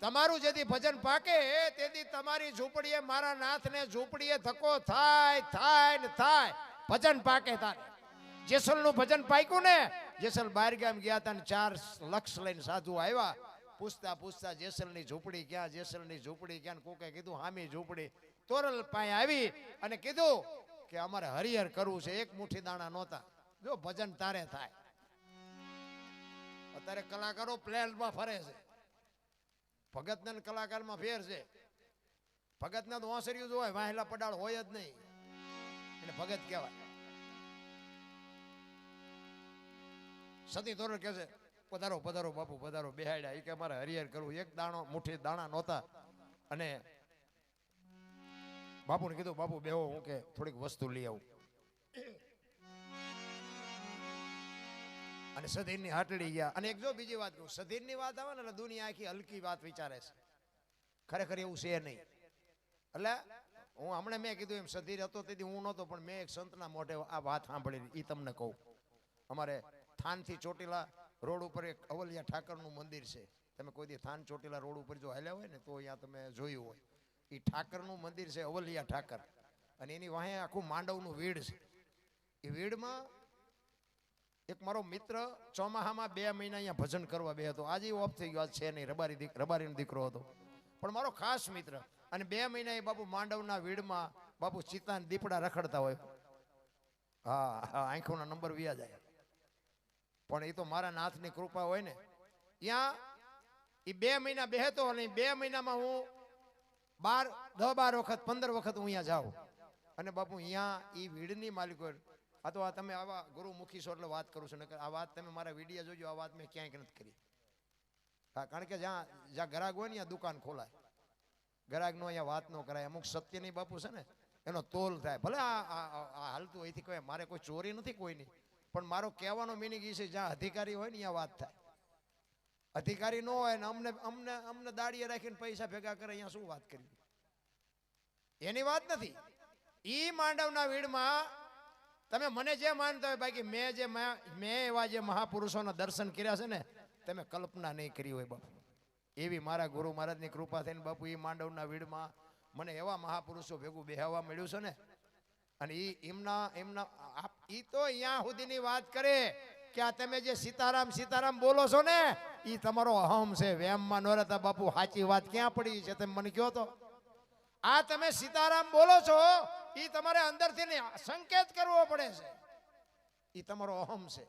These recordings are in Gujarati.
તમારું જેથી ભજન પાકે તેથી તમારી ઝૂંપડીએ મારા નાથને ઝૂંપડીએ ધક્કો થાય થાય ને થાય ભજન પાકે તારે. જેસલનું ભજન પાક્યું ને, જેસલ બહાર ગામ ગયા હતા ને 4 લક્ષ લઈને સાધુ આવ્યા. પૂછતા પૂછતા જેસલની ઝૂંપડી ક્યાં, જેસલની ઝૂંપડી ક્યાં. કોકે કીધું હામી ઝૂંપડી. તોરલ પાસે આવી અને કીધું કે અમારે હરિહર કરવું છે. એક મુઠ્ઠી દાણા નહોતા. જો ભજન તારે થાય. અત્યારે કલાકારો પ્લેનમાં ફરે છે. ભગતના કલાકારમાં ફેર છે. ભગતના તો ઓસર્યું જ હોય, વાહેલા પડાળ હોય જ નહીં, એટલે ભગત કહેવાય. સતી તોરલ કહે છે પધારો પધારો બાપુ પધારો. બેહાડ્યા. એ કે અમારે હરિહર કરવું. એક દાણો મુઠ્ઠી દાણા નહોતા. અને બાપુને કીધું બાપુ બેહો, હું કે થોડીક વસ્તુ લઈ આવું. અને સધીરની હાટડી ગયા. અને એક જો બીજી વાત કહું, સધીરની વાત આવે ને એટલે દુનિયા આખી હલકી વાત વિચારે છે. ખરેખર એવું છે નહીં. એટલે હું હમણાં મેં કીધું એમ સધીર હતો તેથી હું નહોતો, પણ મેં એક સંતના મોઢે આ વાત સાંભળી. એ તમને કહું. અમારે થાનથી ચોટીલા રોડ ઉપર એક અવલિયા ઠાકરનું મંદિર છે. તમે કોઈ દી થાન ચોટીલા રોડ ઉપર જો હાલ્યા હોય ને તો અહીંયા તમે જોયું હોય. એ ઠાકરનું મંદિર છે, અવલિયા ઠાકર. અને એની વાહે આખું માંડવનું વીડ છે. એ વીડમાં એક મારો મિત્ર ચોમાહામાં 2 મહિના અહીંયા ભજન કરવા બે હતો. આજે ઓફ થઈ ગયો, છે નહીં, રબારીનો દીકરો હતો, પણ મારો ખાસ મિત્ર. અને 2 મહિના એ બાપુ માંડવના વીડમાં બાપુ ચિત્તાન દીપડા રખડતા હોય. હા હા, આંખોના નંબર વ્યા જાય. પણ એ તો મારા નાથની કૃપા હોય ને. ત્યાં એ 2 મહિના બેહતો અને 2 મહિનામાં હું 10-12 વખત 15 વખત હું અહીંયા જાઉં. અને બાપુ અહીંયા એ વીડની માલિકો. આ તો આ તમે આવા ગુરુમુખી છો એટલે વાત કરું છું. આ વાત તમે મારા વિડીયો જોજો. આ વાત મેં ક્યાંય નથી કરી. હા, કારણ કે જ્યાં ગ્રાહક હોય ને ત્યાં દુકાન ખોલાય. ગ્રાહકનો અહીંયા વાત ન કરાય. અમુક સત્યની બાપુ છે ને એનો તોલ થાય. ભલે આ હાલતું અહીંથી કહે મારે કોઈ ચોરી નથી કોઈની, પણ મારો કહેવાનો મિનિંગ એ છે જ્યાં અધિકારી હોય ને ત્યાં વાત થાય. અધિકારી ન હોય ને અમને દાડીએ રાખીને પૈસા ભેગા કરે, અહીંયા શું વાત કરવી? એની વાત નથી. ઈ માંડવના વીડમાં તમે મને જે માનતા હોય, બાકી મેં એવા જે મહાપુરુષોના દર્શન કર્યા છે ને તમે કલ્પના નહીં કરી હોય બાપુ. એવી મારા ગુરુ મહારાજની કૃપા થઈને બાપુ એ માંડવના વીડમાં મને એવા મહાપુરુષો ભેગું બેહવા મળ્યું છે ને. અને એમના તો અહીંયા સુધીની વાત કરે કે આ તમે જે સીતારામ સીતારામ બોલો છો ને એ તમારો અહમ છે. વેમમાં ન રહેતા બાપુ. સાચી વાત ક્યાં પડી છે તમે મને કહો તો. આ તમે સીતારામ બોલો છો એ તમારે અંદરથી સંકેત કરવો પડે છે. એ તમારો અહમ છે.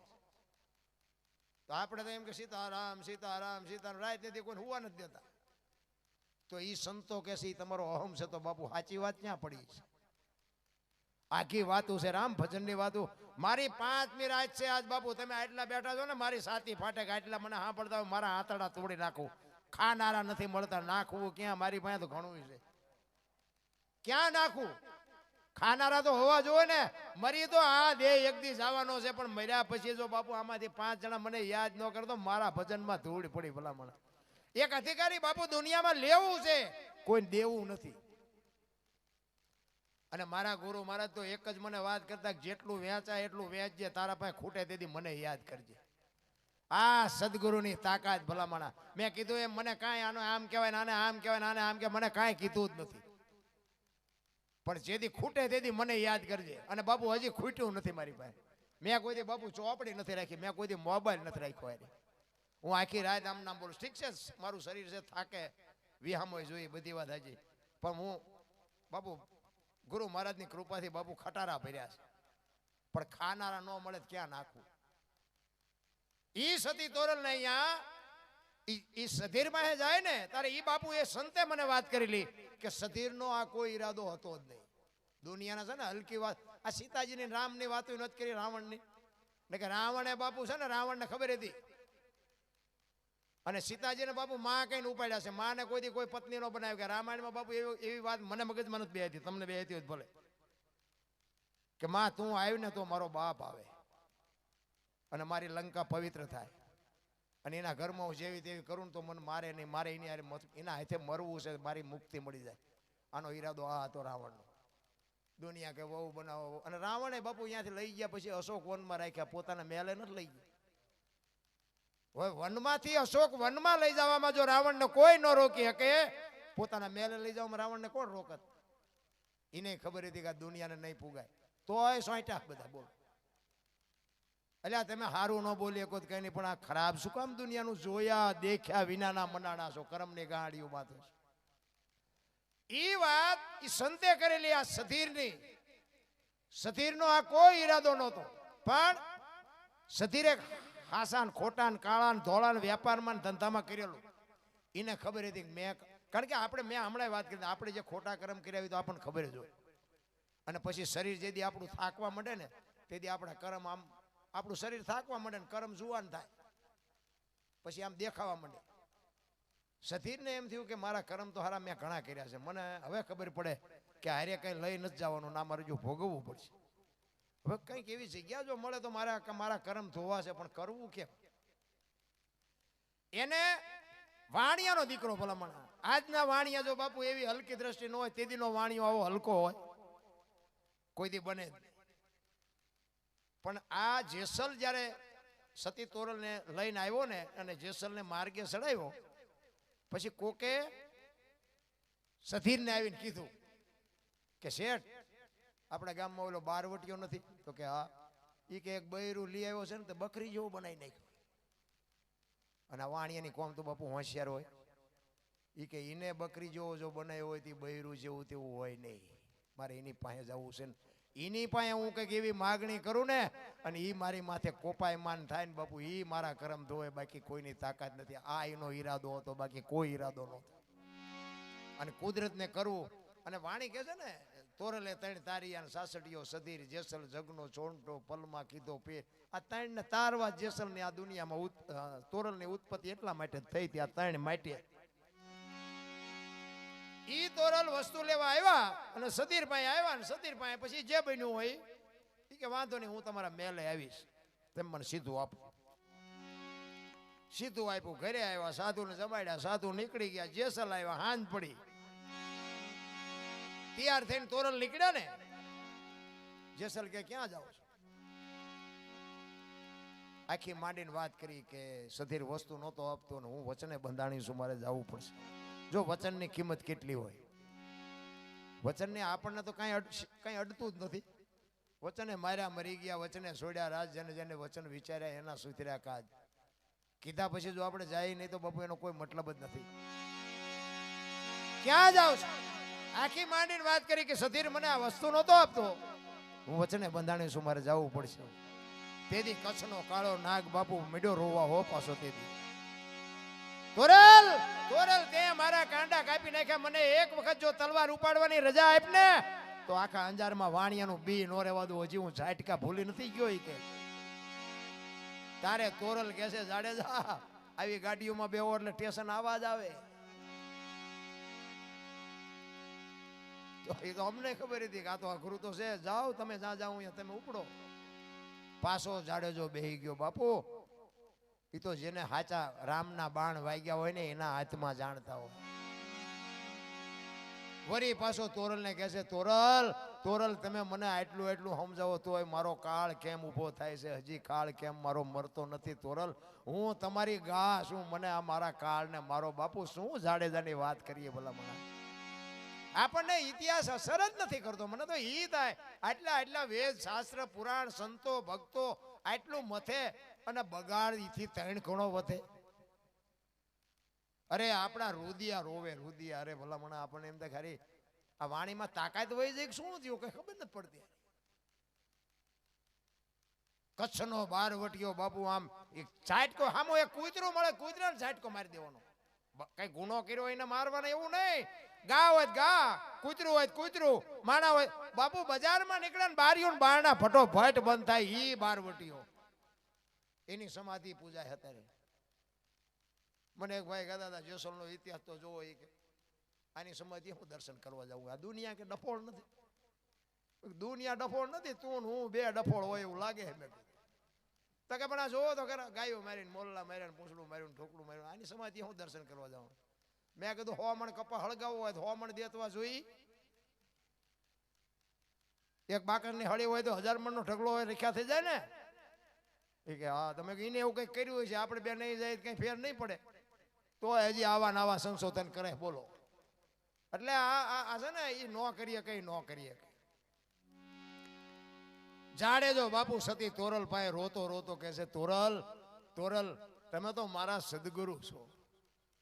તો આપણે તો એમ કે સીતારામ સીતારામ સીતારામ રાત નથી કોઈ હુવા નથી દેતા. તો એ સંતો કે છે એ તમારો અહમ છે. તો બાપુ સાચી વાત ક્યાં પડી છે? આખી વાતું છે રામ ભજનની વાતું. મારી 5મી રાત છે આજ બાપુ. તમે આટલા બેઠા છો ને મારી સાથી ફાટે આટલા મને સાંભળતા હોય. મારા આંતરડા તોડી નાખું. ખાનારા નથી મળતા. નાખવું ક્યાં? મારી પાસે તો ઘણું છે. ક્યાં નાખું? ખાનારા તો હોવા જોઈએ ને. મરી તો આ દેહ એક દી જવાનો છે, પણ મર્યા પછી જો બાપુ આમાંથી 5 જણા મને યાદ ન કરતો મારા ભજનમાં ધૂળ પડી ભલામણ. એક અધિકારી બાપુ દુનિયામાં લેવું છે, કોઈ દેવું નથી. અને મારા ગુરુ મહારાજ તો એક જ મને વાત કરતા, જેટલું વેચાય એટલું વેચજે, તારા પાસે ખૂટે તેથી મને યાદ કરજે. આ સદગુરુની તાકાત ભલામણા. મેં કીધું એમ મને કાંઈ આનો આમ કહેવાય, આને આમ કહેવાય, આને આમ કહેવાય, મને કાંઈ કીધું જ નથી. પણ જેથી ખૂટે તેથી મને યાદ કરજે. અને બાપુ હજી ખૂટ્યું નથી મારી પાસે. મેં કોઈ દી બાપુ ચોપડી નથી રાખી. મેં કોઈ દી મોબાઈલ નથી રાખ્યો. હું આખી રાત આમ નામ બોલું. ઠીક છે મારું શરીર છે, થાકે વિહામો જોઈએ, બધી વાત હજી. પણ હું બાપુ ગુરુ મહારાજની કૃપાથી બાપુ ખટારા ભર્યા છે. પણ ખાનારા ન મળે ક્યાં નાખવું? ઈ સતી તોરલ ને અહીંયા ઈ સધીરમાં જાય ને તારે ઈ બાપુ એ સંતે મને વાત કરેલી કે સધીરનો આ કોઈ ઈરાદો હતો જ નહીં. દુનિયાના છે ને હલકી વાત. આ સીતાજીની રામની વાતો નથી કરી, રાવણની. એટલે કે રાવણે બાપુ છે ને રાવણને ખબર હતી. અને સીતાજીને બાપુ માં કઈને ઉપાડ્યા છે. માને કોઈ દી કોઈ પત્ની નો બનાવ્યો. કે રામાયણમાં બાપુ એવી વાત મને મગજમાં નથી બેહતી. તમને બેહતી હોય ભલે કે માં તું આવ્યું ને તો મારો બાપ આવે અને મારી લંકા પવિત્ર થાય. અને એના ઘરમાં હું જેવી તેવી કરું ને તો મને મારે નહીં. મારે એના હાથે મરવું છે, મારી મુક્તિ મળી જાય. આનો ઈરાદો આ હતો રાવણનો. દુનિયા કે વહુ બનાવો. અને રાવણે બાપુ અહીંયાથી લઈ ગયા પછી અશોક વનમાં રાખ્યા. પોતાના મહેલે નથી લઈ ગયા. હવે વનમાંથી અશોક વનમાં લઈ જવામાં જો રાવણને કોઈ ન રોકી શકે, પોતાના મેલે લઈ જવામાં રાવણને કોણ રોકત? એને ખબર હતી કે આ દુનિયાને નહીં પુગાય, તોય સોંટા બધા બોલો. એટલે તમે સારું ન બોલી શકો કઈ નહીં, પણ આ ખરાબ શું કામ દુનિયાનું જોયા દેખ્યા વિનાના મનાણા છો, કર્મની ગાડીઓ માથે છો. એ વાત એ સંતે કરેલી આ સધીરની. સધીરનો આ કોઈ ઈરાદો નહોતો, પણ સધીરે ખાસાન ખોટાન કાળાન ધોળાન વેપારમાં ધંધામાં કરેલું. એને ખબર હતી કે મેં, કારણ કે મેં હમણાં વાત કરી, આપણે જે ખોટા કર્મ કર્યા હોય તો આપણને ખબર જ હોય. અને પછી શરીર જેથી આપણું થાકવા માંડે ને, તેથી આપણા કર્મ આમ આપણું શરીર થાકવા માંડે ને કર્મ જુવાન થાય, પછી આમ દેખાવા માંડે. સધીરને એમ થયું કે મારા કર્મ તો હારા મેં ઘણા કર્યા છે, મને હવે ખબર પડે કે હારે કઈ લઈ નથી જવાનું, ના મારે જો ભોગવવું પડશે. હવે કંઈક એવી જગ્યા જો મળે તો મારા કર્મ ધોવા છે, પણ કરવું કેમ? એને વાણિયાનો દીકરો ભલામણ. આજના વાણિયા જો બાપુ એવી હલકી દ્રષ્ટિ ન હોય, તેદીનો વાણિયો આવો હલકો હોય કોઈ દી બને જ. પણ આ જેસલ જ્યારે સતી તોરલને લઈને આવ્યો ને, અને જેસલને માર્ગે ચડાવ્યો, પછી કોકે સધીરને આવીને કીધું કે શેઠ, આપણા ગામમાં ઓલો બારવટીયો નથી? તો કે હા. એ કે એક બૈરું લઈ આવ્યો છે ને, તો બકરી જેવું બનાવી નાખ્યું. અને વાણિયાની કોમ તો બાપુ હોશિયાર હોય. એ કે એને બકરી જેવો જો બનાવ્યો હોય તો બૈરું જેવું તેવું હોય નહીં, મારે એની પાસે જવું છે ને એની પાસે હું કંઈક એવી માગણી કરું ને, અને એ મારી માથે કોપાયમાન થાય ને બાપુ, એ મારા કરમ ધોવે, બાકી કોઈની તાકાત નથી. આ એનો ઈરાદો હતો, બાકી કોઈ ઈરાદો નહોતો. અને કુદરતને કરવું. અને વાણી કહે છે ને, તોરલે ત્રણ તારિયા સાસટીયો સધીર જેસલ જગનો ચોંટો પલમાં કીધો પે. આ ત્રણ ને તારવા જેસલની આ દુનિયામાં તોરલની ઉત્પત્તિ એટલા માટે થઈ હતી, આ ત્રણ માટે. ઈ તોરલ વસ્તુ લેવા આવ્યા અને સધીર પાસે આવ્યા, ને સધીર પાસે પછી જે બન્યું હોય એ કે વાંધો નહીં, હું તમારા મેલે આવીશ, તેમ મને સીધું આપો. સીધું આપ્યું. ઘરે આવ્યા, સાધુને જમાડ્યા, સાધુ નીકળી ગયા. જેસલ આવ્યા, હાંજ પડી, તૈયાર થઈને તોરલ નીકળ્યા ને. જેસલ કે ક્યાં જાઓ છો? આખી માંડીને વાત કરી કે સધીર વસ્તુ નહોતો આપતો ને હું વચને બંધાણી છું, મારે જવું પડશે. જો વચનની કિંમત કેટલી હોય, વચનને આપણને તો કઈ અડતું જ નથી. વચને માર્યા મરી ગયા, વચને છોડ્યા રાજ, જેને જેને વચન વિચાર્યા એના સુધર્યા કાજ. કીધા પછી જો આપણે જાય નહીં તો બાપુ એનો કોઈ મતલબ જ નથી. ક્યાં જાવ છો? આખી માંડીને વાત કરી કે સધીર મને આ વસ્તુ નહોતો આપતો, હું વચને બંધાણી છું, મારે જવું પડશે. તેથી કચ્છનો કાળો નાગ બાપુ મીડો રોવા હો પાછો. તેથી તોરલ તોરલ તે મારા કાંડા કાપી નાખ્યા, મને એક વખત જો તલવાર ઉપાડવાની રજા આપ ને તો આખા અંજારમાં વાણિયાનું બી નો રહેવા દઉં. હજી હું ઝાટકા ભૂલી નથી ગયો. ઈ કે તારે તોરલ કે છે જાડેજા આવી ગાડીઓમાં બેહો એટલે સ્ટેશન આવાજ આવે. તો એ તો અમને ખબર હતી કે આ તો અઘરું તો છે. જાઓ તમે, જ્યાં જાઓ અહીંયા તમે ઉપડો. પાછો જાડેજો બેહી ગયો. બાપુ એ તો જેને હાચા રામના બાણ વાગ્યા હોય ને એના હાથમાં જાણતા હોય. વરી પાછો તોરલને કહે છે, તોરલ તમે મને આટલું એટલું સમજાવો તોય મારો કાળ કેમ ઊભો થાય છે? હજી કાળ કેમ મારો મરતો નથી? તોરલ હું તમારી ગા શું? મને આ મારા કાળ ને મારો બાપુ શું જાડેજાની વાત કરીએ ભલા? મને આપણને ઇતિહાસ અસર જ નથી કરતો. મને તો ઈ થાય આટલા વેદ શાસ્ત્ર પુરાણ સંતો ભક્તો આટલું મથે અને બગાડ ઈથી 3 ગણો વધે. અરે આપણા રુદિયા રોવે, રુદિયા. અરે ભલા મને આપણને એમ થાય ખરી આ વાણીમાં તાકાત હોય છે શું થયું કઈ ખબર નથી પડતી. કચ્છનો બારવટીયો બાપુ આમ એક ઝાટકો હામો એક કૂતરું મળે, કૂતરાને ઝાટકો મારી દેવાનો. કઈ ગુનો કર્યો એને મારવાનો એવું નહીં. ગા હોય ગા, કૂતરું હોય કૂતરું, માણા હોય બાપુ. બજારમાં નીકળે ને બારીઓ બારણા ફટોફટ બંધ થાય. ઈ બારવટીયો એની સમાધિ પૂજાય અત્યારે. મને એક ભાઈ કહેતા હતા જેસલનો ઇતિહાસ તો જોવો. એ કે આની સમાધિ હું દર્શન કરવા જાઉં. આ દુનિયા કે ડફોળ નથી? દુનિયા ડફોળ નથી, તું હું બે ડફોળ હોય એવું લાગે છે. તો કે પણ આ જોવો તો ખરા, ગાયો મારીને મોલ્લા માર્યા, પૂછડું માર્યું, ઠોકડું માર્યું. આની સમાધિ હું દર્શન કરવા જાઉં. મેં કીધું 100 મણ કપા હળગાવવો હોય તો 100 મણ દેતવા જોઈ. એક બાકરની હળી હોય તો 1000 મણનો ઢગલો હોય રખ્યા થઈ જાય ને. એ કે હા તમે એને એવું કંઈક કર્યું હોય છે આપણે બે નહીં જાય કંઈ ફેર નહીં પડે તો હજી આવા નવા સંશોધન કરે બોલો. એટલે આ છે ને એ નો કરીએ કઈ નો કરીએ. જાડેજો બાપુ સતી તોરલ પાસે રોતો રોતો કહે છે તોરલ તોરલ તમે તો મારા સદગુરુ છો.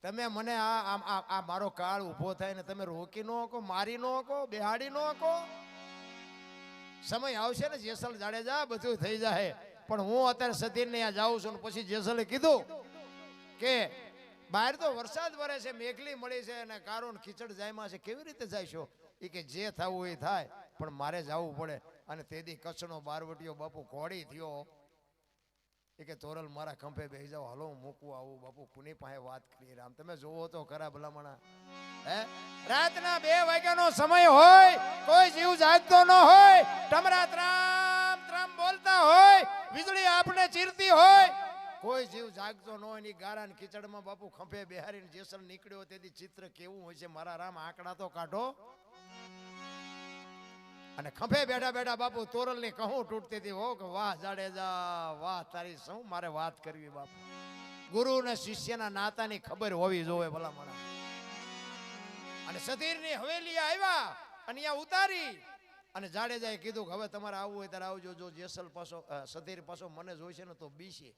તમે મને આ મારો કાળ ઊભો થાય ને તમે રોકી નો હકો, મારી નો હકો, બેહાડી નો હકો. સમય આવશે ને જેસલ જાડેજા બધું થઈ જાય. પણ હું અત્યારે સતીને ત્યાં જાઉં છું ને પછી જેસલે કીધું કે બહાર તો વરસાદ વરે છે, મેઘલી મળી છે અને કારો ખીચડ જાયમાં છે, કેવી રીતે જઈશો? એ કે જે થવું એ થાય પણ મારે જવું પડે. અને તેદી કચ્છનો બારવટીયો બાપુ ઘોડી થયો. એ કે તોરલ મારા ખંભે બેસી જાઓ, હાલો હું મૂકવું આવું. બાપુ પુની પાસે વાત કરીએ. રામ તમે જોવો તો ખરા ભલામણા હે રાતના 2 વાગ્યાનો સમય હોય, કોઈ જીવ જાગતો ન હોય, ટમરા ત્રામ ત્રામ બોલતા હોય, વીજળી આપણે ચીરતી હોય, કોઈ જીવ જાગતો ન હોય. ની ગારા ને ખીચડમાં બાપુ ખંભે બેહારીને જેસલ નીકળ્યો તેથી ચિત્ર કેવું હોય છે મારા રામ આંકડા તો કાઢો. અને ખંભે બેઠા બેઠા બાપુ તોરલ ની કહું તૂટતી હતી. હો કે વાહ જાડેજા વાહ, તારી શું મારે વાત કરવી બાપુ. ગુરુ ને શિષ્યના નાતાની ખબર હોવી જોવે ભલા મને. અને સધીરની હવેલી આવ્યા અને અહીંયા ઉતારી અને જાડેજાએ કીધું કે હવે તમારે આવવું હોય ત્યારે આવજો. જો જેસલ પાછો સધીર પાછો મને જોઈશે ને તો બીશે.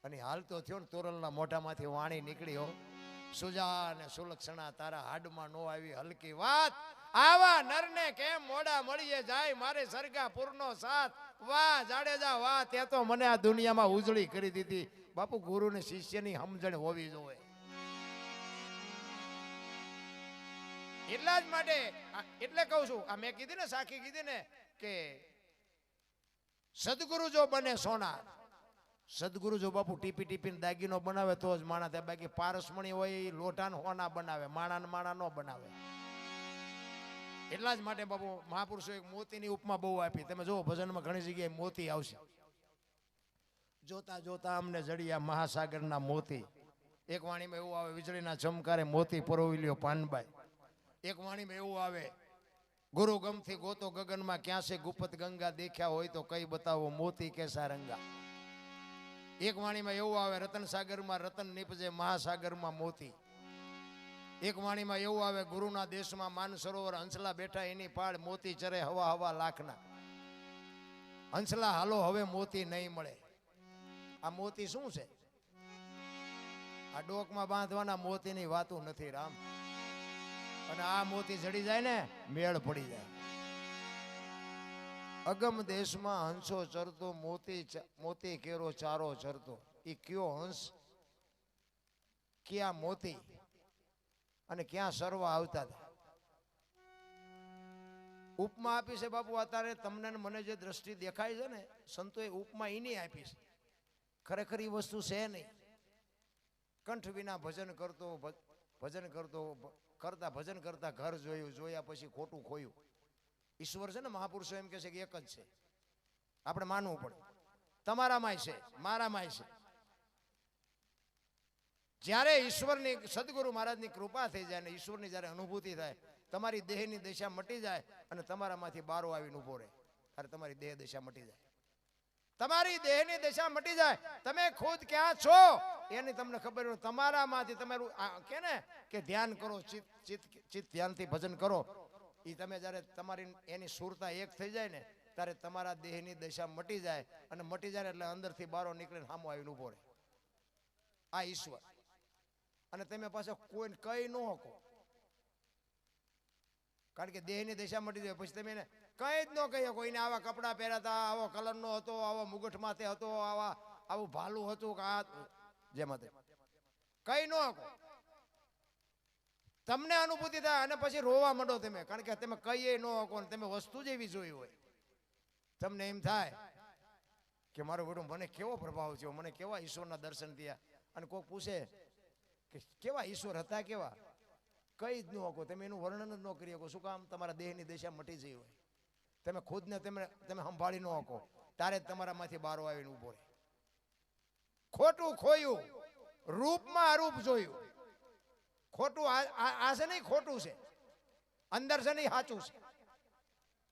અને હાલ તો થયો ને તોરલના મોઢામાંથી વાણી નીકળી. સુજા ને સુલક્ષણા તારા હાડમાં નો આવી હલકી વાત. આવા નરને કેમ મોડા મળીએ જાય મારે સરગાપુરનો સાથ. વાહ જાડેજા વાહ, તે તો મને આ દુનિયામાં ઉજળી કરી દીધી. બાપુ ગુરુ ને શિષ્યની સમજણ હોવી જોઈએ. એટલા જ માટે એટલે કહું છું, આ મેં કીધી ને સાખી કીધી ને કે સદગુરુ જો બને સોના, સદગુરુ જો બાપુ ટીપી ટીપીને દાગીનો બનાવે તો જ માણા થાય. બાકી પારસમણી હોય એ લોઢાન હોના બનાવે, માણા નો બનાવે. એટલા જ માટે બાપુ મહાપુરુષો એક મોતીની ઉપમા બહુ આપી. તમે જો ભજનમાં ઘણી જગ્યાએ મોતી આવશે. જોતા જોતા અમને જડિયા મહાસાગરના મોતી. એક વાણીમાં એવું આવે વીજળીના ચમકારે મોતી પરોવી લ્યો પાનબાઈ. એક વાણીમાં એવું આવે ગુરુ ગમથી ગોતો ગગનમાં ક્યાં છે ગુપ્ત ગંગા, દેખ્યા હોય તો કઈ બતાવો મોતી કેસા રંગા. એક વાણીમાં એવું આવે રતન સાગરમાં રતન નીપજે મહાસાગરમાં મોતી. એક વાણીમાં એવું આવે ગુરુના દેશમાં માન સરોવર હંસલા બેઠા એની પાળ મોતી ચરે હવા હવા લાખના. હંસલા હાલો હવે મોતી નહીં મળે. આ મોતી શું છે? આ ડોકમાં બાંધવાના મોતીની વાતો નથી રામ. અને આ મોતી જડી જાય ને મેળ પડી જાય. અગમ દેશમાં હંસો ચરતો મોતી કેરો ચારો ચરતો. એ કયો હંસ ક્યાં મોતી અને ક્યાં સરવા આવતા હતા. ઉપમા આપી છે બાપુ. અત્યારે તમને મને જે દ્રષ્ટિ દેખાય છે ને સંતોએ ઉપમા એની આપી છે. ખરેખર એ વસ્તુ છે નહીં. કંઠ વિના ભજન કરતા ઘર જોયું, જોયા પછી ખોટું ખોયું. ઈશ્વર છે ને મહાપુરુષો એમ કહે છે કે એક જ છે. આપણે માનવું પડે. તમારામાંય છે, મારામાંય છે. જ્યારે ઈશ્વરની સદગુરુ મહારાજની કૃપા થઈ જાય ને ઈશ્વરની જ્યારે અનુભૂતિ થાય, તમારી દેહની દશા મટી જાય અને તમારામાંથી બારો આવીને ઉભો રહે. ત્યારે તમારી દેહ દશા મટી જાય. તમારી દેહની દશા મટી જાય. તમે ખુદ ક્યાં છો એની તમને ખબર હોય. તમારામાંથી તમારું કે ને કે ધ્યાન કરો, ચિત્ત ધ્યાનથી ભજન કરો. એ તમે જ્યારે તમારી એની સુરતા એક થઈ જાય ને ત્યારે તમારા દેહની દશા મટી જાય. અને મટી જાય એટલે અંદરથી બારો નીકળીને સામો આવીને ઉભો રહે. આ ઈશ્વર. અને તમે પાછા કોઈને કઈ ન શકો. કારણ કે દેહની દશા મટી જાય પછી તમે એને કઈ જ ન કહી શકો. એને આવા કપડાં પહેર્યા હતા, આવો કલરનો હતો, આવો મુગટ માથે હતો, આવું ભાલું હતું કે આ જેમાં કઈ ન શકો. તમને અનુભૂતિ થાય અને પછી રોવા માંડો તમે. કારણ કે તમે કહીએ ન શકો ને તમે વસ્તુ જ એવી જોઈ હોય. તમને એમ થાય કે મારો બેટો મને કેવો પ્રભાવ થયો, મને કેવા ઈશ્વરના દર્શન થયા. અને કોઈ પૂછે કે કેવા ઈશ્વર હતા, કેવા, કઈ જ ન શકો. તમે એનું વર્ણન જ ન કરી શકો. શું કામ? તમારા દેહની દશા મટી જઈ હોય. તમે ખુદને તમે સંભાળી ન શકો. ત્યારે જ તમારામાંથી બારો આવીને ઉભો રહે. ખોટું ખોયું, રૂપમાં અરૂપ જોયું. ખોટું આ છે નહીં, ખોટું છે. અંદર છે નહીં, સાચું છે.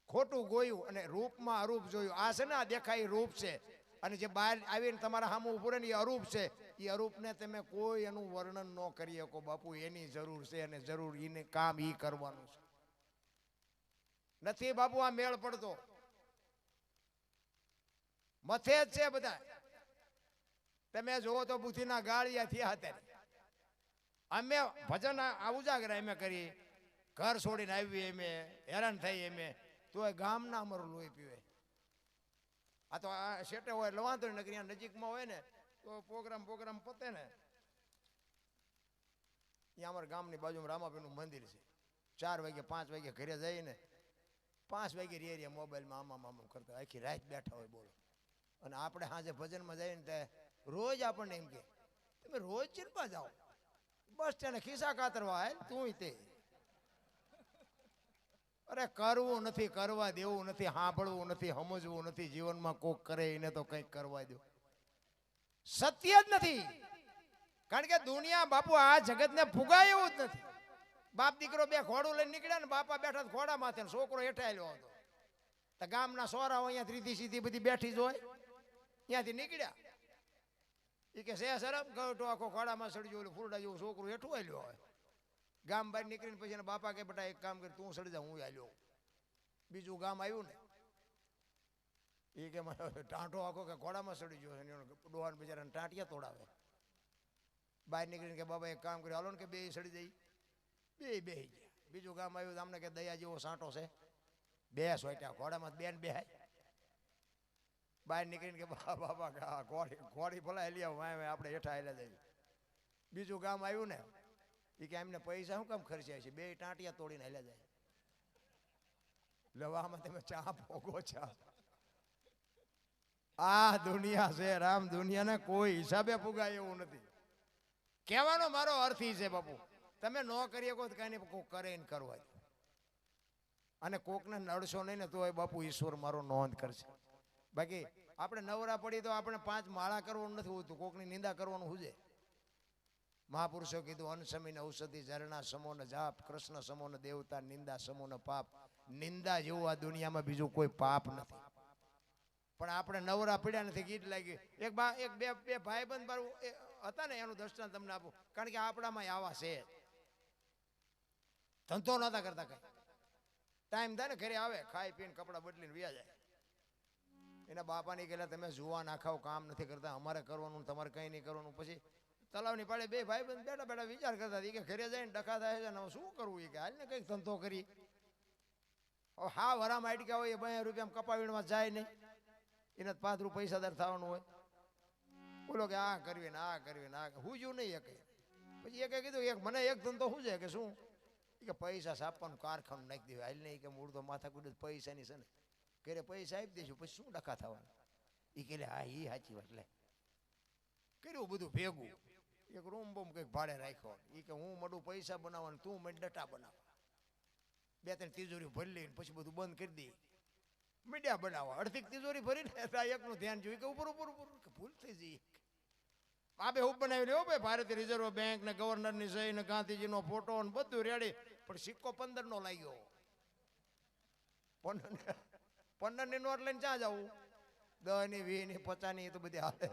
ખોટું ગોયું અને રૂપમાં અરૂપ જોયું. આ છે ને આ દેખાય રૂપ છે અને જે બહાર આવીને તમારા સામે ઉભું રહે ને એ અરૂપ છે. એ અરૂપને તમે કોઈ એનું વર્ણન ન કરી શકો. બાપુ એની જરૂર છે અને જરૂર એને કામ એ કરવાનું છે. નથી બાપુ આ મેળ પડતો. મથે જ છે બધા. તમે જોવો તો બુદ્ધિના ગાળિયા થયા હતા. અમે ભજન ઉજાગરા અમે કરી, ઘર છોડીને આવી, અમે હેરાન થઈ, અમે તોય ગામના અમારું લોહી પીવે. આ તો આ શેટે હોય એટલે વાંધો નહીં, નગર નજીકમાં હોય ને તો પ્રોગ્રામ પતે ને અહીંયા અમારા ગામની બાજુમાં રામાપીરનું મંદિર છે. 4 વાગે 5 વાગે ઘરે જઈને 5 વાગે રેરિયા મોબાઈલમાં આમ કરતા આખી રાત બેઠા હોય. બોલો. અને આપણે સાંજે ભજનમાં જઈને તે રોજ આપણને એમ કે તમે રોજ ચિંપા જાઓ, બસ તેને ખિસ્સા કાતરવા હે તું તે. અરે કરવું નથી, કરવા દેવું નથી, સાંભળવું નથી, સમજવું નથી. જીવનમાં કોક કરે એને તો કંઈક કરવા દો. સત્ય જ નથી. કારણ કે દુનિયા બાપુ આ જગતને ફુગાય એવું જ નથી. બાપ દીકરો બે ઘોડું લઈને નીકળ્યા ને બાપા બેઠા ઘોડા માથે, છોકરો હેઠાયેલો હતો. તો ગામના સોરાઓ અહીંયા ત્રીધી સીધી બધી બેઠી જ હોય. ત્યાંથી નીકળ્યા. એ કે સે સરમ ગયો આખો ઘોડામાં સડી ગયો, ફૂરડા જેવું છોકરું હેઠું આલ્યો હોય. ગામ બહાર નીકળીને પછી બાપા કે બેટા એક કામ કરી, તું સડી જા, હું આલ્યો. બીજું ગામ આવ્યું ને એ કે ટાંટો આખો કે ઘોડામાં સડી ગયો, ડોહાન બિચારાને ટાંટિયા તોડાવે. બહાર નીકળીને કે બાબા એક કામ કર્યું, હાલો ને કે બે સડી જાય. બે ગયા. બીજું ગામ આવ્યું, અમને કે દયા જેવો સાંટો છે, બે સોટ્યા ઘોડામાં, બેન બેહાય. બહાર નીકળીને કે બાબા ઘોડી ભલા હેલી આપણે હેઠા હેલા જઈએ. બીજું ગામ આવ્યું ને એ કે એમને પૈસા શું કામ ખર્ચ્યા છે, બે ટાંટિયા તોડીને હેલા જાય. લવામાં તમે ચા ભોગો છો. આ દુનિયા છે રામ, દુનિયાને કોઈ હિસાબે ફુગાય એવું નથી. કહેવાનો મારો અર્થ એ છે બાપુ, તમે ન કરી શકો તો કઈ નહીં, કોક કરે ને કરવા દો. અને કોકને નડશો નહીં ને તો બાપુ ઈશ્વર મારો નોંધ કરશે. બાકી આપણે નવરા પડી તો આપણે 5 માળા કરવાનું નથી હોતું, કોકની નિંદા કરવાનું શું છે. મહાપુરુષો કીધું અનસમીન ઔષધિ ઝરણા સમોન જાપ, કૃષ્ણ સમોન દેવતા, નિંદા સમોન પાપ. નિંદા જેવું આ દુનિયામાં બીજું કોઈ પાપ નથી. પણ આપણે નવરા પડ્યા નથી. ગીત લાગી એક બે ભાઈબંધ બારું હતા ને, એનું દર્શન તમને આપું. કારણ કે આપણામાં આવા છે. ધંધો નતા કરતા, કઈ ટાઈમ થાય ને ઘરે આવે, ખાઈ પીને કપડા બદલીને વ્યા જાય. એના બાપાની કહેલા તમે જુવા નાખાવ, કામ નથી કરતા, અમારે કરવાનું, તમારે કંઈ નહીં કરવાનું. પછી તલાવની પાડે બે ભાઈ બંધ બેઠા બેઠા વિચાર કરતા કે ઘરે જઈને ડખા થાય છે ને શું કરવું. એ કે હાલ ને કંઈક ધંધો કરી. હા વરામાં આટક્યા હોય, 2 રૂપિયા કપાવીણમાં જાય નહીં, એને 5 રૂપિયા પૈસાદાર થવાનું હોય. બોલો કે આ કરવી ને આ કરવી ને આ હું જ નહીં. એક પછી એકે કીધું એક મને એક ધંધો શું છે કે શું કે પૈસા છાપવાનું કારખાનું નાખી દેવાય. હાલ નહીં કે મૂળ તો માથા કુડે પૈસાની છે ને, ઘરે પૈસા આપી દઈશું પછી શું ડખા થવાનું. એ કે હા એ સાચી વાત. લે કર્યું બધું ભેગું, એક રૂમ બૂમ કંઈક ભાડે રાખ્યો. એ કે હું મળું પૈસા બનાવવાનું, તું મને ડટા બનાવવા. 2-3 તિજોરી ભરી લઈને પછી બધું બંધ કરી દઈ, મીડિયા બનાવવા. અડધી તિજોરી ભરીને એકનું ધ્યાન જોયું કે ઉપર કે ભૂલ થઈ જઈ. આપે હું બનાવી લ્યો ભાઈ, ભારતીય રિઝર્વ બેંક ને ગવર્નરની સહી ને ગાંધીજીનો ફોટો ને બધું રેડી. પણ સિક્કો 15 નો લાગ્યો. 15 ની નોટ લઈને ક્યાં જવું? 10 ની 20 ની 50 ની તો બધી હાલે.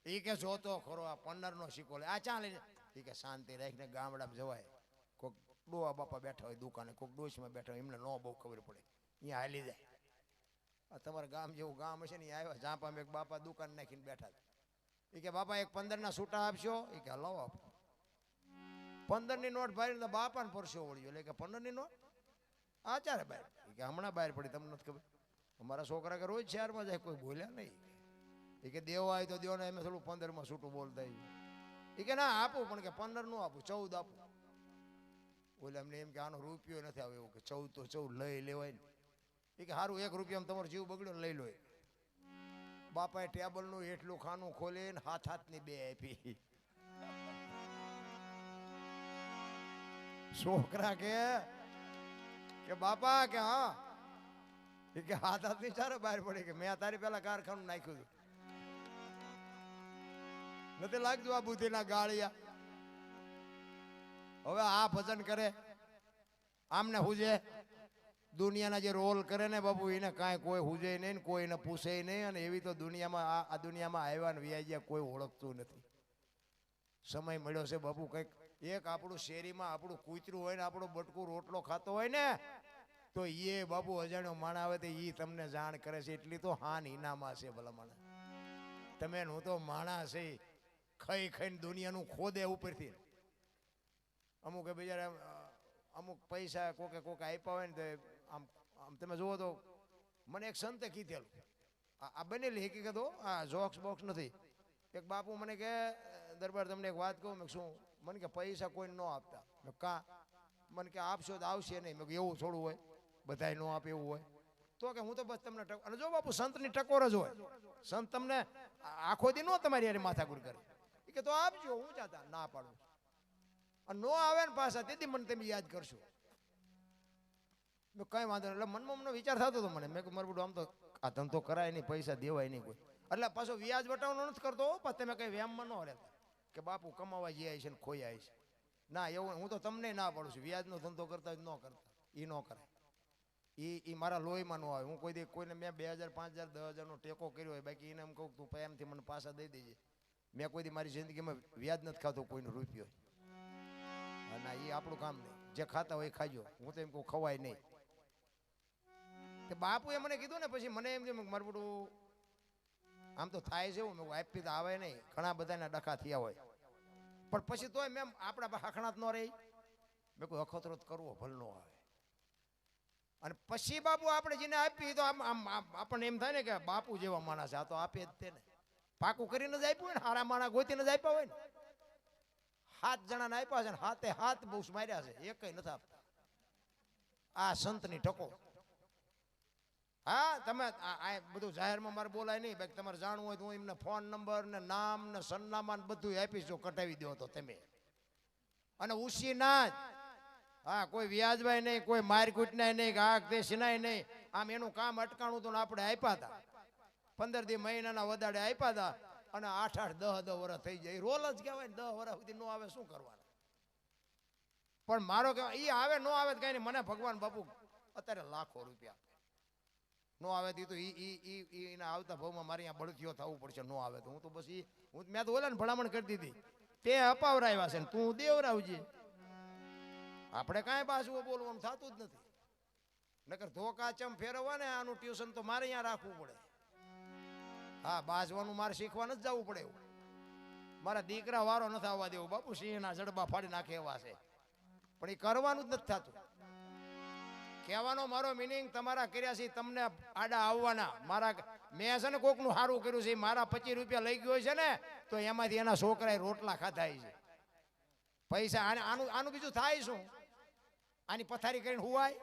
એ કે જોતો ખરો આ 15 નો સિક્કો લે આ ચા લઈને. એ કે શાંતિ રાખીને ગામડામાં જવાય. કોઈક ડોવા બાપા બેઠા હોય દુકાને, કોઈક ડોશમાં બેઠા હોય, એમને ન બહુ ખબર પડે, અહીંયા હાલી જાય. આ તમારા ગામ જેવું ગામ હશે ને, આવ્યા ઝાંપામાં એક બાપા દુકાન નાખીને બેઠા. એ કે બાપા એક 15 ના છૂટા આપશો? એ કે હલાવો આપો. 15 ની નોટ ભાઈ બાપાને પરસો વળ્યો. એટલે કે 15 ની નોટ આ ચારે બહાર. એ કે હમણાં બહાર પડી, તમને નથી ખબર? અમારા છોકરા કે રોજ શહેરમાં જાય, કોઈ બોલ્યા નહીં. એ કે દેવો આવે તો દેવો ને, એમ થોડું 15 માં છૂટું બોલતા. એ કે ના આપું, પણ કે 15 નું આપું, 14 આપું. બોલે અમને એમ કે આનો રૂપિયો નથી આવે એવું, કે 14 તો 14 લઈ લેવાય ને. એ કે સારું 1 રૂપિયામાં તમારો જીવ બગડ્યો લઈ લો. બાપાએ ટેબલનું એટલું ખાનું ખોલે ને હાથની 2 આપી. છોકરા કે બાપા કે હા. એ કે હાથની ચારે બહાર પડે કે મેં તારી પેલા કારખાનું નાખ્યું હતું. નથી લાગતું આ બુદ્ધિના ગાળિયા? હવે આ ભજન કરે આમને હું છે દુનિયાના જે રોલ કરે ને બાપુ એને કાંઈ કોઈ હુજે નહીં ને કોઈને પૂછે નહીં. અને એવી તો દુનિયામાં આ દુનિયામાં આવ્યા ને વ્યાજ્યા કોઈ ઓળખતું નથી. સમય મળ્યો છે બાપુ કંઈક એક આપણું શેરીમાં આપણું કૂતરું હોય ને આપણું બટકું રોટલો ખાતો હોય ને તો એ બાપુ અજાણ્યો માણા આવે તો એ તમને જાણ કરે છે. એટલી તો હાન ઇનામાં છે ભલા માણા. તમે હું તો માણા છે ખાઈ ખાઈને દુનિયાનું ખોદે ઉપરથી. અમુક બિચારા અમુક પૈસા કોકે આપ્યા હોય ને તો આમ તમે જુઓ તો મને એક સંતે કીધેલું આ બનેલી હકીકત હો, આ જોક્સ બોક્સ નથી. એક બાપુ મને કે દરબાર તમને એક વાત કહું. મેં શું? મને કે પૈસા કોઈને ન આપતા. મેં કા? મને કે આપશો તો આવશે નહીં. મેં એવું થોડું હોય, બધાય ન આપે એવું હોય. તો કે હું તો બસ તમને અને જો બાપુ સંતની ટકોર જ હોય. સંત તમને આખો દી નો તમારી યાર માથાકૂટ કરે. એ કે તો આપજો, હું ચાહતા ના પાડું. અને નો આવે ને પાછા તેથી મને તમે યાદ કરશો. મેં કઈ વાંધો નહીં. એટલે મનમાં મને વિચાર થતો હતો મને. મેં કે મારું બધું આમ તો આ ધંધો કરાય નહીં, પૈસા દેવાય નહીં કોઈ. એટલે પાછો વ્યાજ વટાવવાનો નથી કરતો. પણ તમે કઈ વ્યામમાં ન રહેતા કે બાપુ કમાવા જાય છે ને ખોઈ જાય છે. ના, એવું હું તો તમને ના પાડું છું. વ્યાજનો ધંધો કરતા હોય ન કરતા. એ ન કરાય. એ મારા લોહીમાં ન આવે. હું કોઈ દે કોઈને મેં 2000 5000 10,000નો ટેકો કર્યો હોય, બાકી એને એમ કહું તું પ્રેમથી મને પાછા દઈ દેજે. મેં કોઈ દી મારી જિંદગીમાં વ્યાજ નથી ખાતો કોઈનો રૂપિયો. ના, એ આપણું કામ નહીં. જે ખાતા હોય ખાજો. હું તો એમ કહું ખવાય નહીં. તે બાપુએ મને કીધું ને પછી મને એમ છે મારું બધું આમ તો થાય છે એવું. મેં આપી તો આવે નહીં. ઘણા બધાના ડખા થયા હોય પણ પછી તોય મેં આપણા હખણાત ન રહી. મેં કોઈ અખતરો કરવો ભલ ન આવે. અને પછી બાપુ આપણે જેને આપી તો આપણને એમ થાય ને કે બાપુ જેવા માણસ આ તો આપે જ તેને. પાકું કરીને જ આપ્યું હોય ને, હારા માણા ગોતીને જ આપ્યા હોય ને. 7 જણાને આપ્યા છે ને હાથે હાથ બહુ માર્યા છે, એકય નથી આપતા. આ સંતની ટકો. હા, તમે આ બધું જાહેરમાં મારે બોલાય નહીં. બાકી તમારે જાણવું હોય તો હું એમને ફોન નંબર ને નામ ને સરનામા ને બધું આપીશ. જો કઢાવી દો તો તમે. અને ઉસી ના જ. હા, કોઈ વ્યાજભાઈ નહીં, કોઈ મારકૂટનાય નહીં, ગાક તે સિનાય નહીં. આમ એનું કામ અટકાણું તો આપણે આપ્યા હતા. 15 દી મહિનાના વદાડે આપ્યા હતા. અને 8 10 વર્ષ થઈ જાય. રોલ જ કહેવાય ને. 10 વર્ષ સુધી ન આવે શું કરવાના? પણ મારો કહેવાય એ આવે ન આવે કઈ નહીં. મને ભગવાન બાપુ અત્યારે લાખો રૂપિયા નો આવે તો એના આવતા ભાવમાં મારે અહીંયા બળતીઓ થવું પડશે. નો આવે તો હું તો બસ મેં તો ઓલા ને ભલામણ કરી દીધી. તે અપાવરાવ્યા છે ને તું દેવરાવજે. આપણે કાંઈ પાછું બોલવાનું થતું જ નથી. નકર ધોકા ચમ ફેરવવા ને આનું ટ્યુશન તો મારે અહીંયા રાખવું પડે. હા, બાજવાનું મારે શીખવા નથી જવું પડે એવું. મારા દીકરા વારો નથી આવવા દેવું. બાપુ સિંહના જડબા ફાડી નાખે એવા છે. પણ એ કરવાનું જ નથી થતું. કહેવાનો મારો મિનિંગ તમારા કર્યા છે તમને આડા આવવાના. મારા મેં છે ને કોકનું સારું કર્યું છે. મારા 25 રૂપિયા લઈ ગયો છે ને તો એમાંથી એના છોકરાએ રોટલા ખાધા છે. પૈસા આનું બીજું થાય શું? આની પથારી કરીને હુવાય?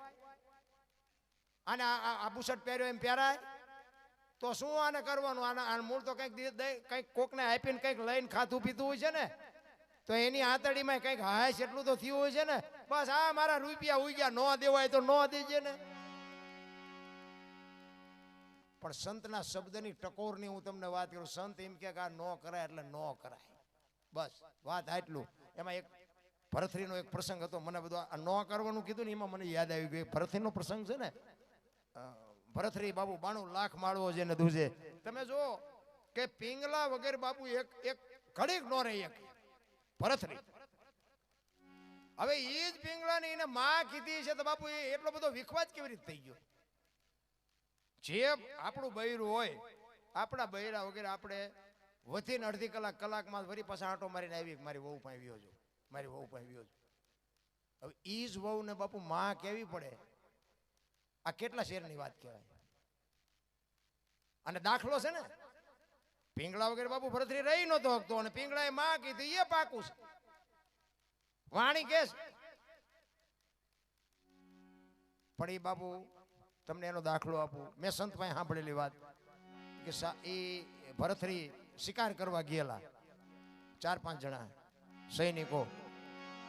આને આ બુશર્ટ પહેર્યો એમ પહેરાય? તો શું આને કરવાનું? આના મૂળ તો કંઈક કોકને આપીને કંઈક લઈને ખાતું પીતું હોય છે ને તો એની આંતડીમાં કંઈક હાશ એટલું તો થયું હોય છે ને. બસ આ મારા રૂપિયા ઉઈ ગયા, ન દેવાય તો ન દેજે ને. પણ સંતના શબ્દની ટકોરની હું તમને વાત કરું. સંત એમ કે આ ન કરાય એટલે ન કરાય. બસ વાત આટલું. એમાં એક ભરથરીનો એક પ્રસંગ હતો. મને બધું આ ન કરવાનું કીધું ને એમાં મને યાદ આવી ગયું. ભરથરીનો પ્રસંગ છે ને. ભરથરી બાપુ 92 લાખ માળવો છે ને દૂજે. તમે જો કે પિંગલા વગેરે બાપુ એક ઘડીક ન રહી એક ભરથરી. હવે એ જ પિંગલાની એને માં કીધી છે તો બાપુ એ એટલો બધો વિખવાજ કેવી રીતે થઈ ગયો? જે આપણું બૈરું હોય, આપણા બૈરા વગેરે આપણે વધીને અડધી કલાકમાં ફરી પાછા આંટો મારીને આવી મારી વહુ પાસે આવ્યો છું, મારી વહુ પાસે આવ્યો છું. હવે ઈ જ વહુ ને બાપુ માં કેવી પડે. આ કેટલા શેરની વાત કહેવાય. અને દાખલો છે ને પિંગલા વગેરે બાપુ ભરતરી રહી નતો હકતો અને પિંગળાએ માં કીધી એ પાકું છે. વાણી કે પણ એ બાપુ તમને એનો દાખલો આપું. મેં સંત પાસે સાંભળેલી વાત કે એ ભરતરી શિકાર કરવા ગયેલા 4-5 જણા સૈનિકો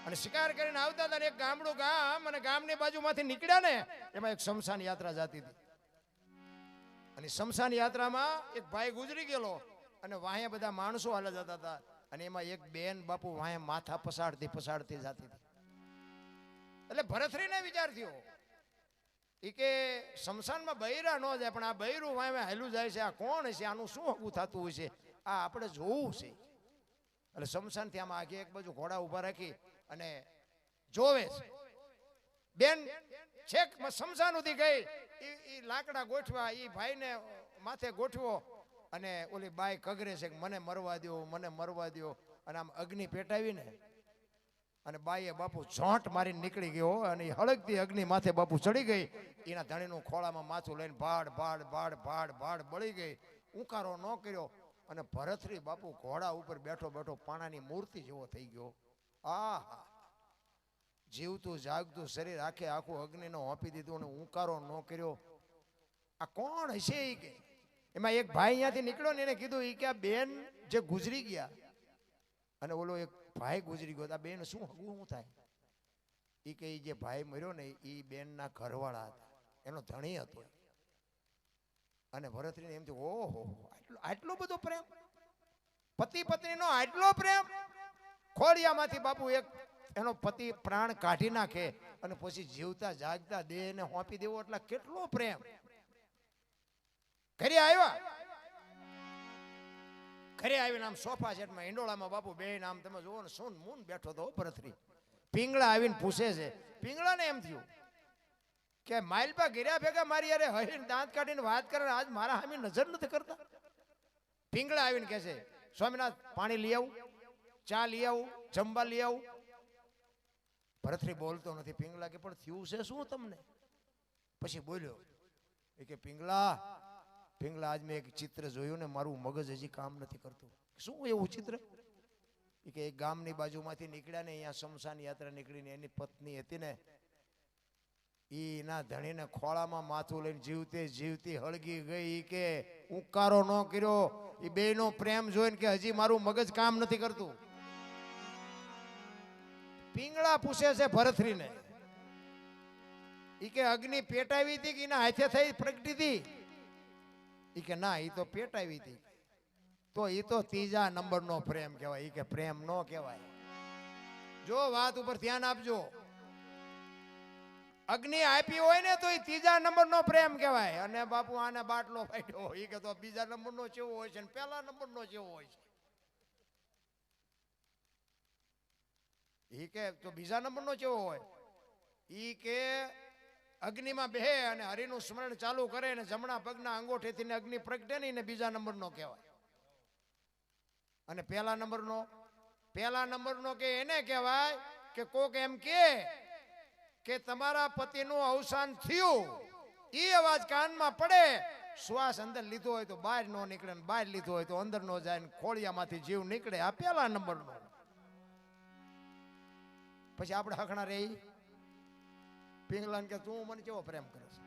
અને શિકાર કરીને આવતા હતા. એક ગામડું ગામ અને ગામની બાજુમાંથી નીકળ્યા ને એમાં એક શમશાન યાત્રા જતી હતી. અને શમશાન યાત્રામાં એક ભાઈ ગુજરી ગયેલો અને વાહે બધા માણસો હાલે જતા હતા. અને એમાં એક બેન બાપુ વાહે માથા પસાડતી જતી હતી. એટલે ભરતરીને વિચાર થયો એ કે શમશાનમાં બૈરા ન જાય, પણ આ બૈરું વાવે હાલ્યું જાય છે, આ કોણ છે, આનું શું હકું થતું હોય છે, આ આપણે જોવું છે. એટલે શમશાનથી આમાં આખી એક બાજુ ઘોડા ઊભા રાખી અને જોવે છે. બેન છેક શમશાન સુધી ગઈ, એ લાકડા ગોઠવા, એ ભાઈને માથે ગોઠવો, અને ઓલી બાઈ કગરે છે કે મને મરવા દો, મને મરવા દો. અને આમ અગ્નિ પેટાવીને અને બાઈએ બાપુ ઝોંટ મારીને નીકળી ગયો, અને એ હળગતી અગ્નિ માથે બાપુ ચડી ગઈ. એના ધણીનું ખોળામાં માથું લઈને ભાડ ભાડ ભાડ ભાડ ભાડ બળી ગઈ. ઉકારો ન કર્યો, અને ભરથરી બાપુ ઘોડા ઉપર બેઠો બેઠો પાણાની મૂર્તિ જેવો થઈ ગયો. આહા, જીવતું જાગતું શરીર આખે આખું અગ્નિનો હોપી દીધું, અને ઉકારો ન કર્યો. આ કોણ હશે? એ કે એમાં એક ભાઈ અહીંયાથી નીકળ્યો ને, એને કીધું એ કે આ બેન જે ગુજરી ગયા, અને ઓલો એક ભાઈ ગુજરી ગયો, આ બેન શું હગું થાય? એ કે જે ભાઈ મર્યો ને એ બેનના ઘરવાળા હતા, એનો ધણી હતો. અને ભરતરીને એમ થયું, ઓહો, આટલો બધો પ્રેમ, પતિ પત્નીનો આટલો પ્રેમ. ખોડિયામાંથી બાપુ એક એનો પતિ પ્રાણ કાઢી નાખે, અને પછી જીવતા જાગતા દેહને હોપી દેવો, એટલે કેટલો પ્રેમ. ઘરે આવ્યા, ઘરે આવીને આમ સોફા સેટમાં ઈંડોળામાં બાપુ બે આમ તમે જુઓ ને, સોન મૂન બેઠો હતો ભરતરી. પિંગળા આવીને પૂછે છે. પિંગળાને એમ થયું કે માઇલપા ગિર્યા ભેગા મારી યારે હરીને દાંત કાઢીને વાત કરે, આજ મારા સામે નજર નથી કરતા. પિંગળા આવીને કહે છે, સ્વામિનાથ પાણી લઈ આવું, ચા લઈ આવું, જમવા લઈ આવું. ભરતરી બોલતો નથી. પિંગળા કે પણ થયું છે શું તમને? પછી બોલ્યો એ કે પિંગળા આજ મેં એક ચિત્ર જોયું ને, મારું મગજ હજી કામ નથી કરતું. શું એવું ચિત્ર? એ કે એક ગામની બાજુમાંથી નીકળ્યા ને, અહીંયા શમશાન યાત્રા નીકળીને એની પત્ની હતી ને, એના ધણીને ખોળામાં માથું લઈને જીવતે જીવતી હળગી ગઈ. કે ઉકારો ન કર્યો. એ બેનો પ્રેમ જોઈને કે હજી મારું મગજ કામ નથી કરતું. પિંગળા પૂછે છે ભરથરીને, ઈ કે અગ્નિ પેટાવી હતી કે એના હાથે થઈ પ્રગટી હતી? ઈ કે ના, ઈ તો પેટાવી હતી. તો ઈ તો ત્રીજા નંબરનો પ્રેમ કહેવાય. ઈ કે પ્રેમ નો કહેવાય. જો વાત ઉપર ધ્યાન આપજો. અગ્નિ આપી હોય ને તો એ ત્રીજા નંબરનો પ્રેમ કહેવાય. અને બાપુ આને બાટલો ફાટ્યો, ઈ કે તો બીજા નંબરનો કેવો હોય છે ને પહેલા નંબરનો કેવો હોય છે? ઈ કે તો બીજા નંબરનો કેવો હોય? ઈ કે અગ્નિમાં બેહે અને હરિનું સ્મરણ ચાલુ કરે ને જમણા પગના અંગોઠેથી અગ્નિ પ્રગટે ને બીજા નંબરનો કહેવાય. અને પહેલા નંબરનો કે એને કહેવાય કે કોક એમ કે તમારા પતિનું અવસાન થયું, એ અવાજ કાનમાં પડે, શ્વાસ અંદર લીધો હોય તો બહાર નો નીકળે, બહાર લીધો હોય તો અંદર નો જાય, ખોળિયામાંથી જીવ નીકળે. આ પહેલા નંબરનો. પછી આપણે હખણા રહી. પિંગલાને કે તું મને કેવો પ્રેમ કરે છે?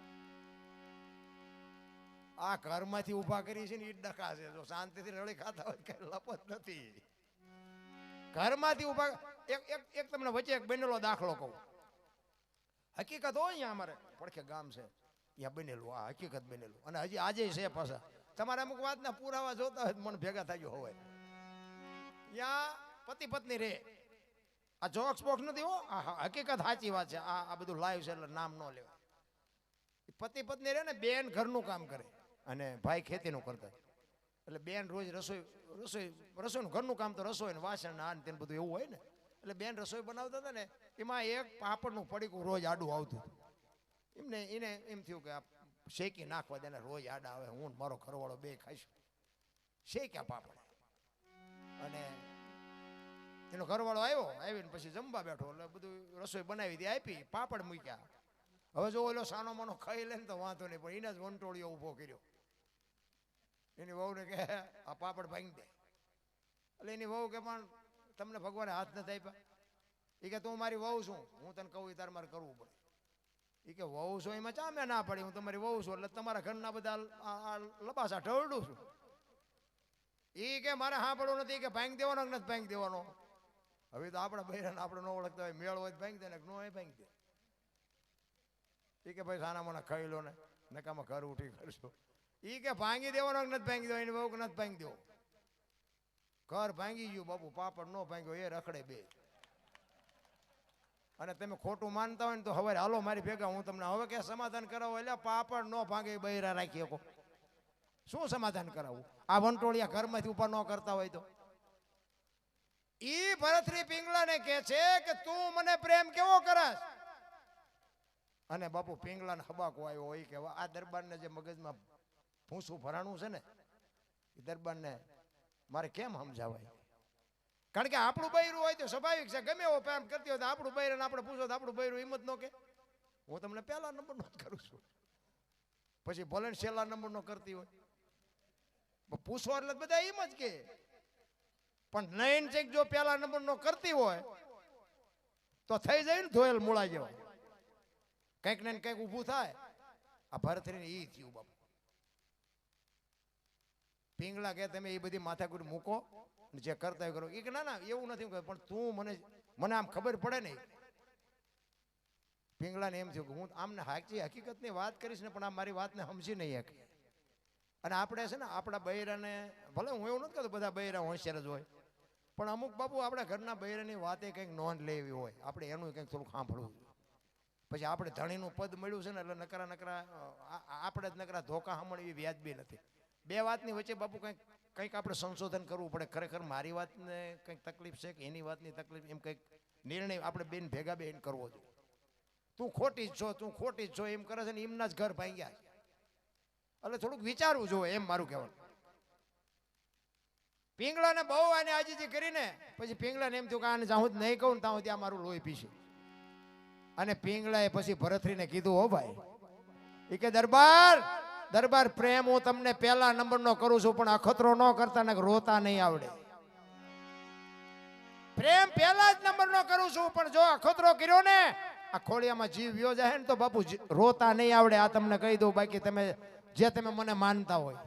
આ ઘરમાંથી ઉભા કરી છે ને એ ડખા છે. જો શાંતિથી રળી ખાતા હોય કઈ લપત નથી. ઘરમાંથી ઉભા. એક તમને વચ્ચે એક બનેલો દાખલો કહું. હકીકત હોય અહીંયા અમારે પડખે ગામ છે, ત્યાં બનેલું. આ હકીકત બનેલું, અને હજી આજે છે પાછા. તમારે અમુક વાતના પુરાવા જોતા હોય મને ભેગા થઈ ગયો હોય. ત્યાં પતિ પત્ની રે. આ જોક્સ બોક્સ નથી હો, હકીકત સાચી વાત છે. આ બધું લાઈવ છે એટલે નામ ન લેવાય. પતિ પત્ની રે ને, બેન ઘરનું કામ કરે અને ભાઈ ખેતીનું કરતા. એટલે બેન રોજ રસોઈનું ઘરનું કામ તો રસોઈ ને વાસણ આન તેન બધું એવું હોય ને. એટલે બેન રસોઈ બનાવતા હતા ને, એમાં એક પાપડનું પડીકું રોજ આડું આવતું. એને એમ થયું કે આ શેકી નાખવા દે, રોજ આડા આવે, હું મારો ઘરવાળો બે ખાઈશું. શેક્યા પાપડ. અને એનો ઘરવાળો આવીને પછી જમવા બેઠો. એટલે બધું રસોઈ બનાવી દી, આપી, પાપડ મૂક્યા. હવે જો ઓલો સાનો માનો ખાઈ લે ને તો વાંધો નહીં, પણ એને જ વંટોળીઓ ઊભો કર્યો. એની વહુને કે આ પાપડ ભાંગી દે. એટલે એની વહુ કે પણ તમને ભગવાને હાથ નથી આપ્યા? એ કે તું મારી વહુ છું, હું તને કહું તારે મારે કરવું પડે. એ કે વહુ છો એમાં ચા મેં ના પડી, હું તમારી વહુ છું એટલે તમારા ઘરના બધા લબાસા ઢળડું છું. એ કે મારે હા પડવું નથી, કે ભાંગી દેવાનો કે નથી ભાંગી દેવાનો? હવે તો આપણા બહેરાને આપણે ન ઓળખતા હોય, મેળ હોય ભાંગી દે ને ન હોય ભાંગી દે. એ કે ભાઈ સાના મને ખાઈ લો ને, નકામાં ઘર ઉઠી કરશો. એ કે ભાંગી દેવાનો કે નથી ભાંગી દેવો? એની બહુ કે નથી ભાંગી દેવો. ઘર ભાંગી ગયું બાપુ, પાપડ ન ભાંગ્યો, એ રખડે બે. અને તમે ખોટું માનતા હોય ને તો હવે હાલો મારી ભેગા, હું તમને હવે કે સમાધાન કરાવો. એટલે પાપડ નો ભાંગે બૈરા રાખી શકો. શું સમાધાન કરાવવું? આ વંટોળિયા ઘરમાંથી ઉપર ન કરતા હોય તો. ઈ ભરતરી પિંગલાને કે છે કે તું મને પ્રેમ કેવો કરસ? અને બાપુ પિંગલાને હબાકો આવ્યો હોય કે આ દરબારને જે મગજમાં ભૂસું ભરાણું છે ને, એ દરબારને મારે કેમ સમજાવાય? કારણ કે આપણું બૈરું હોય તો સ્વાભાવિક છે, ગમે એવો પ્રેમ કરતી હોય તો આપણું બૈરાને આપણે પૂછો તો આપણું બૈરું હિંમત ન કે હું તમને પહેલા નંબરનો કરું છું, પછી ભલે છેલ્લા નંબરનો કરતી હોય પૂછો એટલે બધા એમ જ કે. પણ નયન ચેક જો પહેલા નંબરનો કરતી હોય તો થઈ જાય ને ધોયેલ મૂળા જેવા, કંઈક ને કંઈક ઊભું થાય. આ ભરતરીને ઈ થયું બાપુ. પિંગલા કે તમે એ બધી માથાકૂટ મૂકો, જે કરતા કરો. એ કે ના ના એવું નથી, પણ તું મને આમ ખબર પડે ને. પિંગલાને એમ થયું કે હું આમને સાચી હકીકતની વાત કરીશ ને, પણ આ મારી વાતને સમજી નહીં શકે. અને આપણે છે ને આપણા બૈરાને, ભલે હું એવું નથી કહેતો બધા બૈરા હોશિયાર જ હોય, પણ અમુક બાપુ આપણા ઘરના બૈરાની વાતે કંઈક નોંધ લેવી હોય, આપણે એનું કંઈક થોડું સાંભળવું. પછી આપણે ધણીનું પદ મળ્યું છે ને એટલે નકરા આપણે જ નકરા ધોકા સાંભળવી વ્યાજબી નથી. બે વાતની વચ્ચે બાપુ કંઈક આપણે સંશોધન કરવું પડે. ખરેખર મારી વાતને કંઈક તકલીફ છે કે એની વાતની તકલીફ, એમ કંઈક નિર્ણય આપણે બેન ભેગા બેન કરવો જોઈએ. તું ખોટી જ છો, તું ખોટી જ છો એમ કરે છે ને એમના જ ઘર ભાંગ્યા. એટલે થોડુંક વિચારવું જોઈએ એમ મારું કહેવાનું. પિંગલાને બહુ આને આજીજી કરીને પછી પિંગલાને એમ થયું કે આને જાઉં જ નહીં કહું ત્યાં ત્યાં મારું લોહી પીશે. અને પિંગલાએ પછી ભરતરીને કીધું, હો ભાઈ, એ કે દરબાર પ્રેમ હું તમને પહેલા નંબરનો કરું છું, પણ અખતરો ન કરતા ને રોતા નહીં આવડે. પ્રેમ પહેલા જ નંબરનો કરું છું, પણ જો અખતરો કર્યો ને આ ખોડિયામાં જીવ વ્યો જાય ને તો બાપુ રોતા નહીં આવડે. આ તમને કહી દઉં. બાકી તમે મને માનતા હોય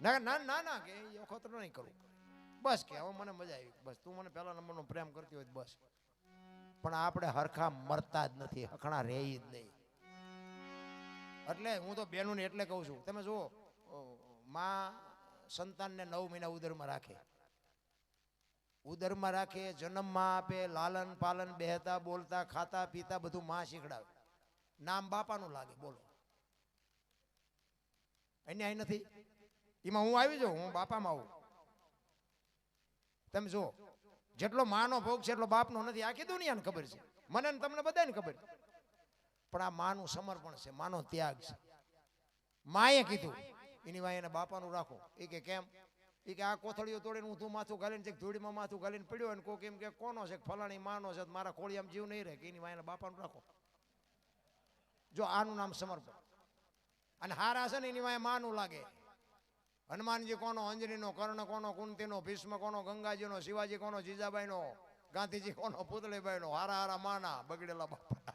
ના ના ના ના કે અખતરો નહીં કરું, બસ કે હવે મને મજા આવી, બસ તું મને પહેલા નંબરનો પ્રેમ કરતી હોય બસ. પણ આપણે હરખા મરતા જ નથી, હખણા રહે જ નહીં. એટલે હું તો બહેનોને એટલે કહું છું, તમે જુઓ માં સંતાનને 9 મહિના ઉદરમાં રાખે, જન્મમાં આપે, લાલન પાલન, બેહતા બોલતા ખાતા પીતા બધું માં શીખડાવે. નામ બાપાનું લાગે, બોલો અન્યાય નથી એમાં? હું આવી જાઉં, હું બાપામાં આવું. તમે જુઓ જેટલો માનો ભોગ છે એટલો બાપનો નથી. આખી દુનિયાને ખબર છે, મને તમને બધાને ખબર. પણ આ માનું સમર્પણ છે, માનો ત્યાગ છે. માએ કીધું એની વાય એને બાપાનું રાખો. એ કે કેમ? એ કે આ કોથળીઓ તોડીને ઊંધું માથું ઘાલીને ધૂળીમાં માથું ઘાલીને પડ્યો ને કોક એમ કે કોનો છે, ફલાણી માનો છે, મારા ખોળિયામાં જીવ નહીં રહે, કે એની વાય એને બાપાનું રાખો. જો આનું નામ સમર્પણ. અને હારા છે ને એની વાય માનું લાગે. હનુમાનજી કોનો, અંજનીનો, કર્ણ કોનો, કુંતીનો, ભીષ્મ કોનો, ગંગાજીનો, શિવાજી કોનો, જીજાબાઈનો, ગાંધીજી કોનો, પુતળીબાઈનો. હારા હારા માના બગડેલા બાપા.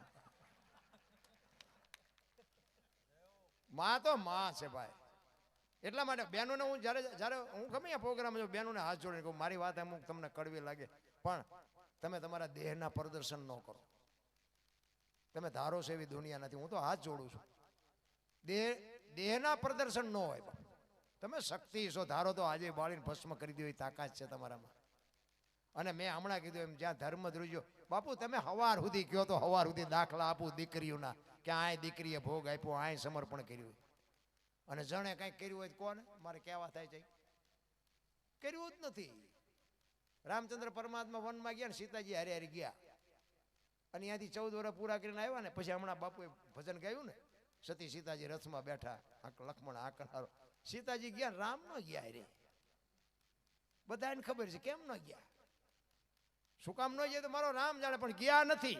માં તો માં છે ભાઈ. એટલા માટે બહેનોને હું જ્યારે હું ગમે પ્રોગ્રામ જો બહેનોને હાથ જોડીને કહું, મારી વાત અમુક તમને કડવી લાગે, પણ તમે તમારા દેહના પ્રદર્શન ન કરો. તમે ધારો છો એવી દુનિયા નથી. હું તો હાથ જોડું છું. દેહના પ્રદર્શન ન હોય. તમે શક્તિ છો, ધારો તો આજે બાળીને ભસ્મ કરી દો એ તાકાત છે તમારામાં. અને મેં હમણાં કીધું એમ, જ્યાં ધર્મ ધ્રુજો બાપુ, તમે હવાર સુધી કયો તો હવાર સુધી દાખલા આપું દીકરીઓના કે આ દીકરીએ ભોગ આપ્યો, આ સમર્પણ કર્યું. અને જણે કંઈક કર્યું હોય કોને મારે કહેવા થાય છે, કર્યું જ નથી. રામચંદ્ર પરમાત્મા વનમાં ગયા ને સીતાજી હારે હારી ગયા, અને ત્યાંથી 14 વર્ષ પૂરા કરીને આવ્યા ને પછી હમણાં બાપુએ ભજન ગાયું ને, સતી સીતાજી રથમાં બેઠા, લક્ષ્મણ આકર. સીતાજી ગયા, રામ ન ગયા રે. બધાને ખબર છે કેમ ન ગયા, શું કામ ન ગયા તો મારો રામ જાણે, પણ ગયા નથી.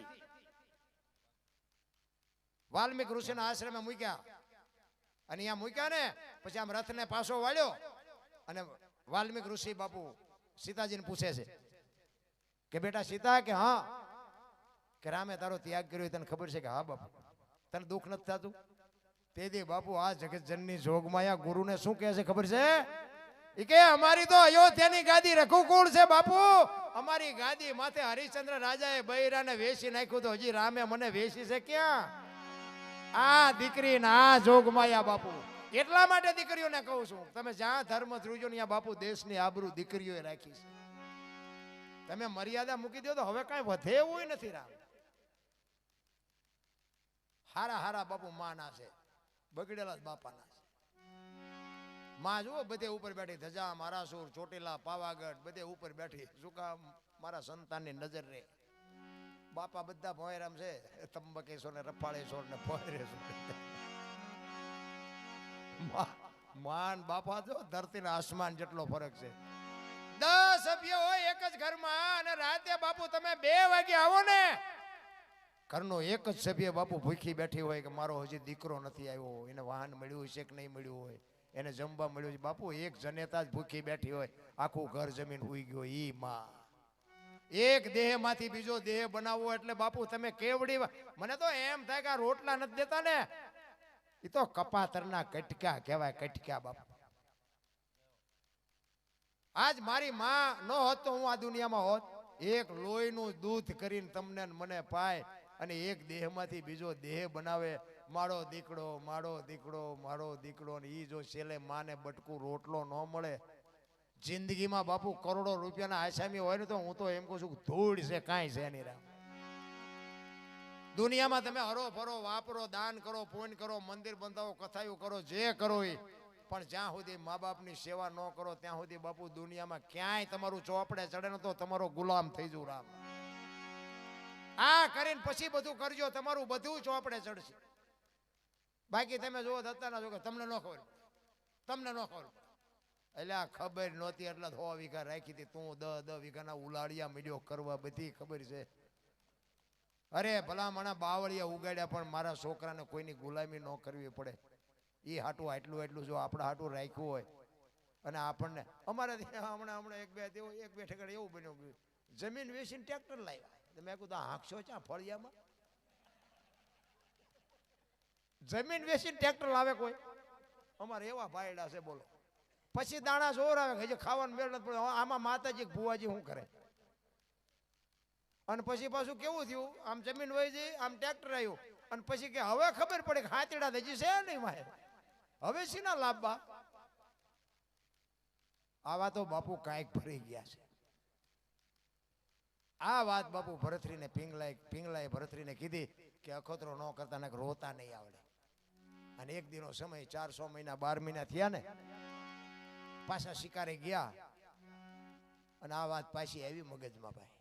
વાલ્મીક ઋષિના આશ્રમે મૂક્યા, અને અહીંયા મૂક્યા ને પછી આમ રથને પાછો વાળ્યો, અને વાલ્મીક ઋષિ બાપુ સીતાજીને પૂછે છે કે બેટા સીતા, કે હા, કે રામે તારો ત્યાગ કર્યો તને ખબર છે? કે હા બાપુ. તને દુઃખ નથી થતું? તે દે બાપુ આ જગતજનની જોગમાયા ગુરુને શું કહે છે ખબર છે? એ કે અમારી તો અયોધ્યાની ગાદી રઘુકુળ છે બાપુ. અમારી ગાદી માથે હરિશ્ચંદ્ર રાજાએ બૈરાને વેચી નાખ્યું, તો હજી રામે મને વેચી છે ક્યાં? આ દીકરી ના જોગમાયા બાપુ. એટલા માટે દીકરીઓને કહું છું, તમે જ્યાં ધર્મ ધ્રુજો ને બાપુ દેશની આબરૂ દીકરીઓએ રાખી છે. તમે મર્યાદા મૂકી દો તો હવે કાંઈ વધે એવું નથી રામ. હારા હારા બાપુ માના છે, બગડેલા જ બાપાના છે. માં જુઓ બધે ઉપર બેઠી, ધજા મારાસુર ચોટીલા પાવાગઢ બધે ઉપર બેઠી. શું કામ? મારા સંતાનની નજર રે. બાપા બધા ભોયરામ છે, તંબકેશ્વર ને રફાળેશ્વર ને ભોયરેશ્વર. માન બાપા જો ધરતી ને આસમાન જેટલો ફરક છે. 10 સભ્યો હોય એક જ ઘરમાં અને રાતે બાપુ તમે 2 વાગે આવો ને, ઘરનો એક જ સભ્ય બાપુ ભૂખી બેઠી હોય કે મારો હજી દીકરો નથી આવ્યો, એને વાહન મળ્યું છે કે નહીં મળ્યું હોય, એને જમવા મળ્યું છે. બાપુ એક જનેતા જ ભૂખી બેઠી હોય, આખું ઘર જમીન હુઈ ગયો. ઈ માં એક દેહ માંથી બીજો દેહ બનાવવો એટલે બાપુ તમે કેવડી. મને તો એમ થાય કે આ રોટલા નથી દેતા ને, એ તો કપાતરના કટકા કહેવાય, કટકા બાપુ. આજ મારી માં ન હોત તો હું આ દુનિયામાં હોત. એક લોહીનું દૂધ કરીને તમને મને પાય અને એક દેહમાંથી બીજો દેહ બનાવે. મારો દીકડો મારો દીકડો મારો દીકડો, ને ઈ જો છેલ્લે માને બટકું રોટલો ન મળે જિંદગીમાં બાપુ કરોડો રૂપિયાના આસામી હોય ને તો હું તો એમ કહું છું ધૂળ છે, કાંઈ છે નહીં રામ. દુનિયામાં તમે હરો ફરો વાપરો, દાન કરો, પુણ્ય કરો, મંદિર બંધાવો, કથાયું કરો, જે કરો એ, પણ જ્યાં સુધી મા બાપની સેવા ન કરો ત્યાં સુધી બાપુ દુનિયામાં ક્યાંય તમારું ચોપડે ચડે ને તો તમારો ગુલામ થઈ જવું રામ. આ કરીને પછી બધું કરજો, તમારું બધું ચોપડે ચડશે. બાકી તમે જુઓ દત્તાના જો કે તમને ન ખબર, તમને ન ખબર. એટલે આ ખબર નહોતી એટલે 100 વીઘા રાખી હતી, તું 10 વીઘાના ઉલાડિયા મીડિયો કરવા, બધી ખબર છે. અરે ભલામણા બાવળિયા ઉગાડ્યા પણ મારા છોકરાને કોઈની ગુલામી ન કરવી પડે. એ હાટું એટલું જો આપણે હાટું રાખ્યું હોય અને આપણને અમારે હમણાં એક બે ઠેકાણે એવું બન્યું, જમીન વેચીને ટ્રેક્ટર લાવ્યા. મેં કીધું હાંકશો ચા ફળિયામાં? જમીન વેચીને ટ્રેક્ટર લાવે કોઈ? અમારે એવા ભાઈડા છે બોલો. પછી દાણા જોર આવે કે ખાવાનું મેળ નથી પડે. આમાં માતાજી ભુવાજી શું કરે? અને પછી પાછું કેવું થયું, આમ જમીન વહી જઈ, આમ ટ્રેક્ટર આવ્યું અને પછી કે હવે ખબર પડે કે હાથીડા હજી છે નહીં મારે, હવે શીના લાભબા? આવા તો બાપુ કાંઈક ભરી ગયા છે. આ વાત બાપુ ભરતરીને પિંગલાએ ભરતરીને કીધી કે અખતરો ન કરતા ને રોતા નહીં આવડે. અને એક દિનો સમય 400 મહિના 12 મહિના થયા ને, પાછા શિકારે ગયા અને આ વાત પાછી આવી મગજમાં. ભાઈ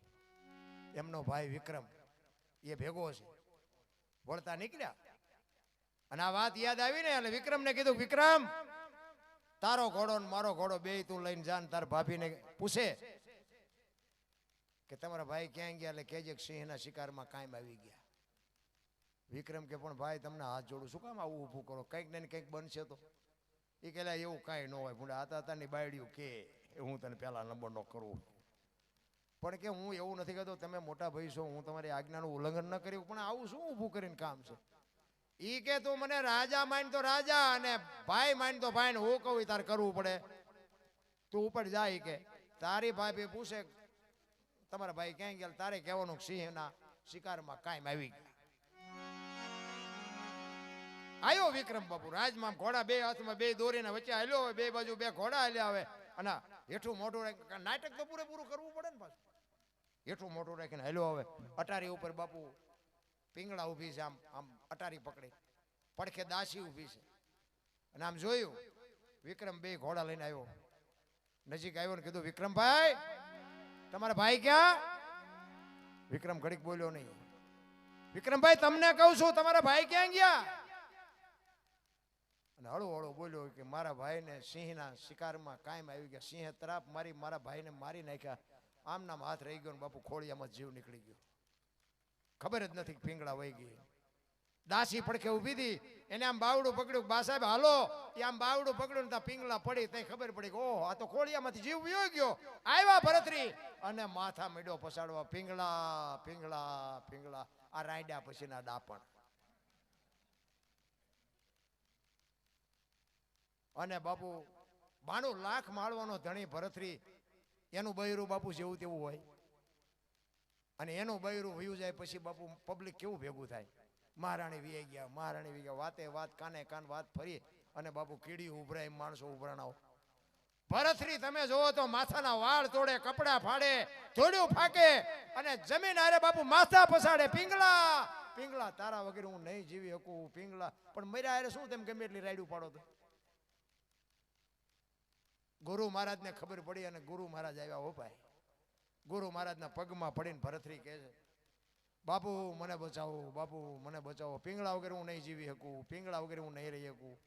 એમનો ભાઈ વિક્રમ એ ભેગો છે, વળતા નીકળ્યા અને આ વાત યાદ આવી ને એટલે વિક્રમને કીધું, વિક્રમ તારો ઘોડો ને મારો ઘોડો બે તું લઈને જાન. તાર ભાભીને પૂછે કે તમારા ભાઈ ક્યાં ગયા, એટલે કહેજે સિંહના શિકારમાં કાયમ આવી ગયા. વિક્રમ કે પણ ભાઈ તમને હાથ જોડું, શું કામ આવું ઊભું કરો, કંઈક ને કંઈક બનશે તો. એ કહેલા એવું કાંઈ ન હોય, ભૂંડા આતાની બાયડીયું કે હું તને પહેલા નંબર ન કરું, પણ કે હું એવું નથી કહેતો, તમે મોટા ભાઈ છો, હું તમારી આજ્ઞાનું ઉલ્લંઘન ન કર્યું, પણ આવું શું ઊભું કરીને કામ છે? ઈ કે તું મને રાજા માન તો રાજા અને ભાઈ માન તો ભાઈ, હું કહું તાર કરવું પડે. તું ઉપર જાય કે તારી ભાભી પૂછે તમારા ભાઈ ક્યાં ગયા, તારે કહેવાનું સિંહના શિકારમાં કાયમ આવી ગયા. આયો વિક્રમ બાપુ રાજમાં, ઘોડા બે હાથમાં, બે દોરીને વચ્ચે હાલ્યો હોય, બે બાજુ બે ઘોડા હાલ્યા આવે અને હેઠું મોટું નાટક તો પૂરેપૂરું કરવું પડે ને પાછું. હેઠું મોટું રાખીને હાલ્યો આવે. અટારી ઉપર બાપુ પિંગળા ઊભી છે, આમ અટારી પકડી, પડખે દાસી ઊભી છે અને આમ જોયું વિક્રમ બે ઘોડા લઈને આવ્યો. નજીક આવ્યો ને કીધું, વિક્રમભાઈ તમારા ભાઈ ક્યાં? વિક્રમ ઘડીક બોલ્યો નહીં. વિક્રમભાઈ તમને કહું છું, તમારા ભાઈ ક્યાં ગયા? અને હળુ હળુ બોલ્યો કે મારા ભાઈને સિંહના શિકારમાં કાયમ આવી ગયા. સિંહે તરાપ મારી મારા ભાઈને મારી નાખ્યા. આમ નામ હાથ રહી ગયો ને બાપુ ખોળિયામાં જીવ નીકળી ગયો. ખબર જ નથી પિંગળા વહી ગઈ. દાસી પડખે ઊભી હતી, એને આમ બાવડું પકડ્યું, બા સાહેબ હાલો. એ આમ બાવડું પકડ્યું ને ત્યાં પિંગલા પડી, ત્યાં ખબર પડી કે ઓહ આ તો ખોળિયામાંથી જીવ વયો ગયો. આવ્યા ભરતરી અને માથા મીડો પસાડવા, પિંગળા પિંગળા પિંગળા. આ રાયડા પછીના ડાપણ. અને બાપુ 92 લાખ માળવાનો ધણી ભરતરી, એનું બૈરું બાપુ જેવું તેવું હોય અને એનું બૈરું વયું જાય પછી બાપુ પબ્લિક કેવું ભેગું થાય. મહારાણી વી ગયા, મહારાણી વી ગયા, વાતે વાત કાને કાન વાત ફરી અને બાપુ કીડી ઉભરાય, માણસો ઉભરાણાઓ. ભરથરી તમે જોવો તો માથાના વાળ તોડે, કપડા ફાડે, ધોળિયું ફાકે અને જમીન આરે બાપુ માથા પસાડે. પિંગલા પિંગલા તારા વગેરે હું નહીં જીવી શકું પિંગલા. પણ મર્યા હારે શું તેમ ગમે એટલી રાયડું પાડો તો. ગુરુ મહારાજને ખબર પડી અને ગુરુ મહારાજ આવ્યા. હો ભાઈ, ગુરુ મહારાજના પગમાં પડીને ભરથરી કહે છે, બાપુ મને બચાવો, બાપુ મને બચાવો, પિંગળા વગેરે હું નહીં જીવી શકું, પિંગળા વગેરે હું નહીં રહી શકું.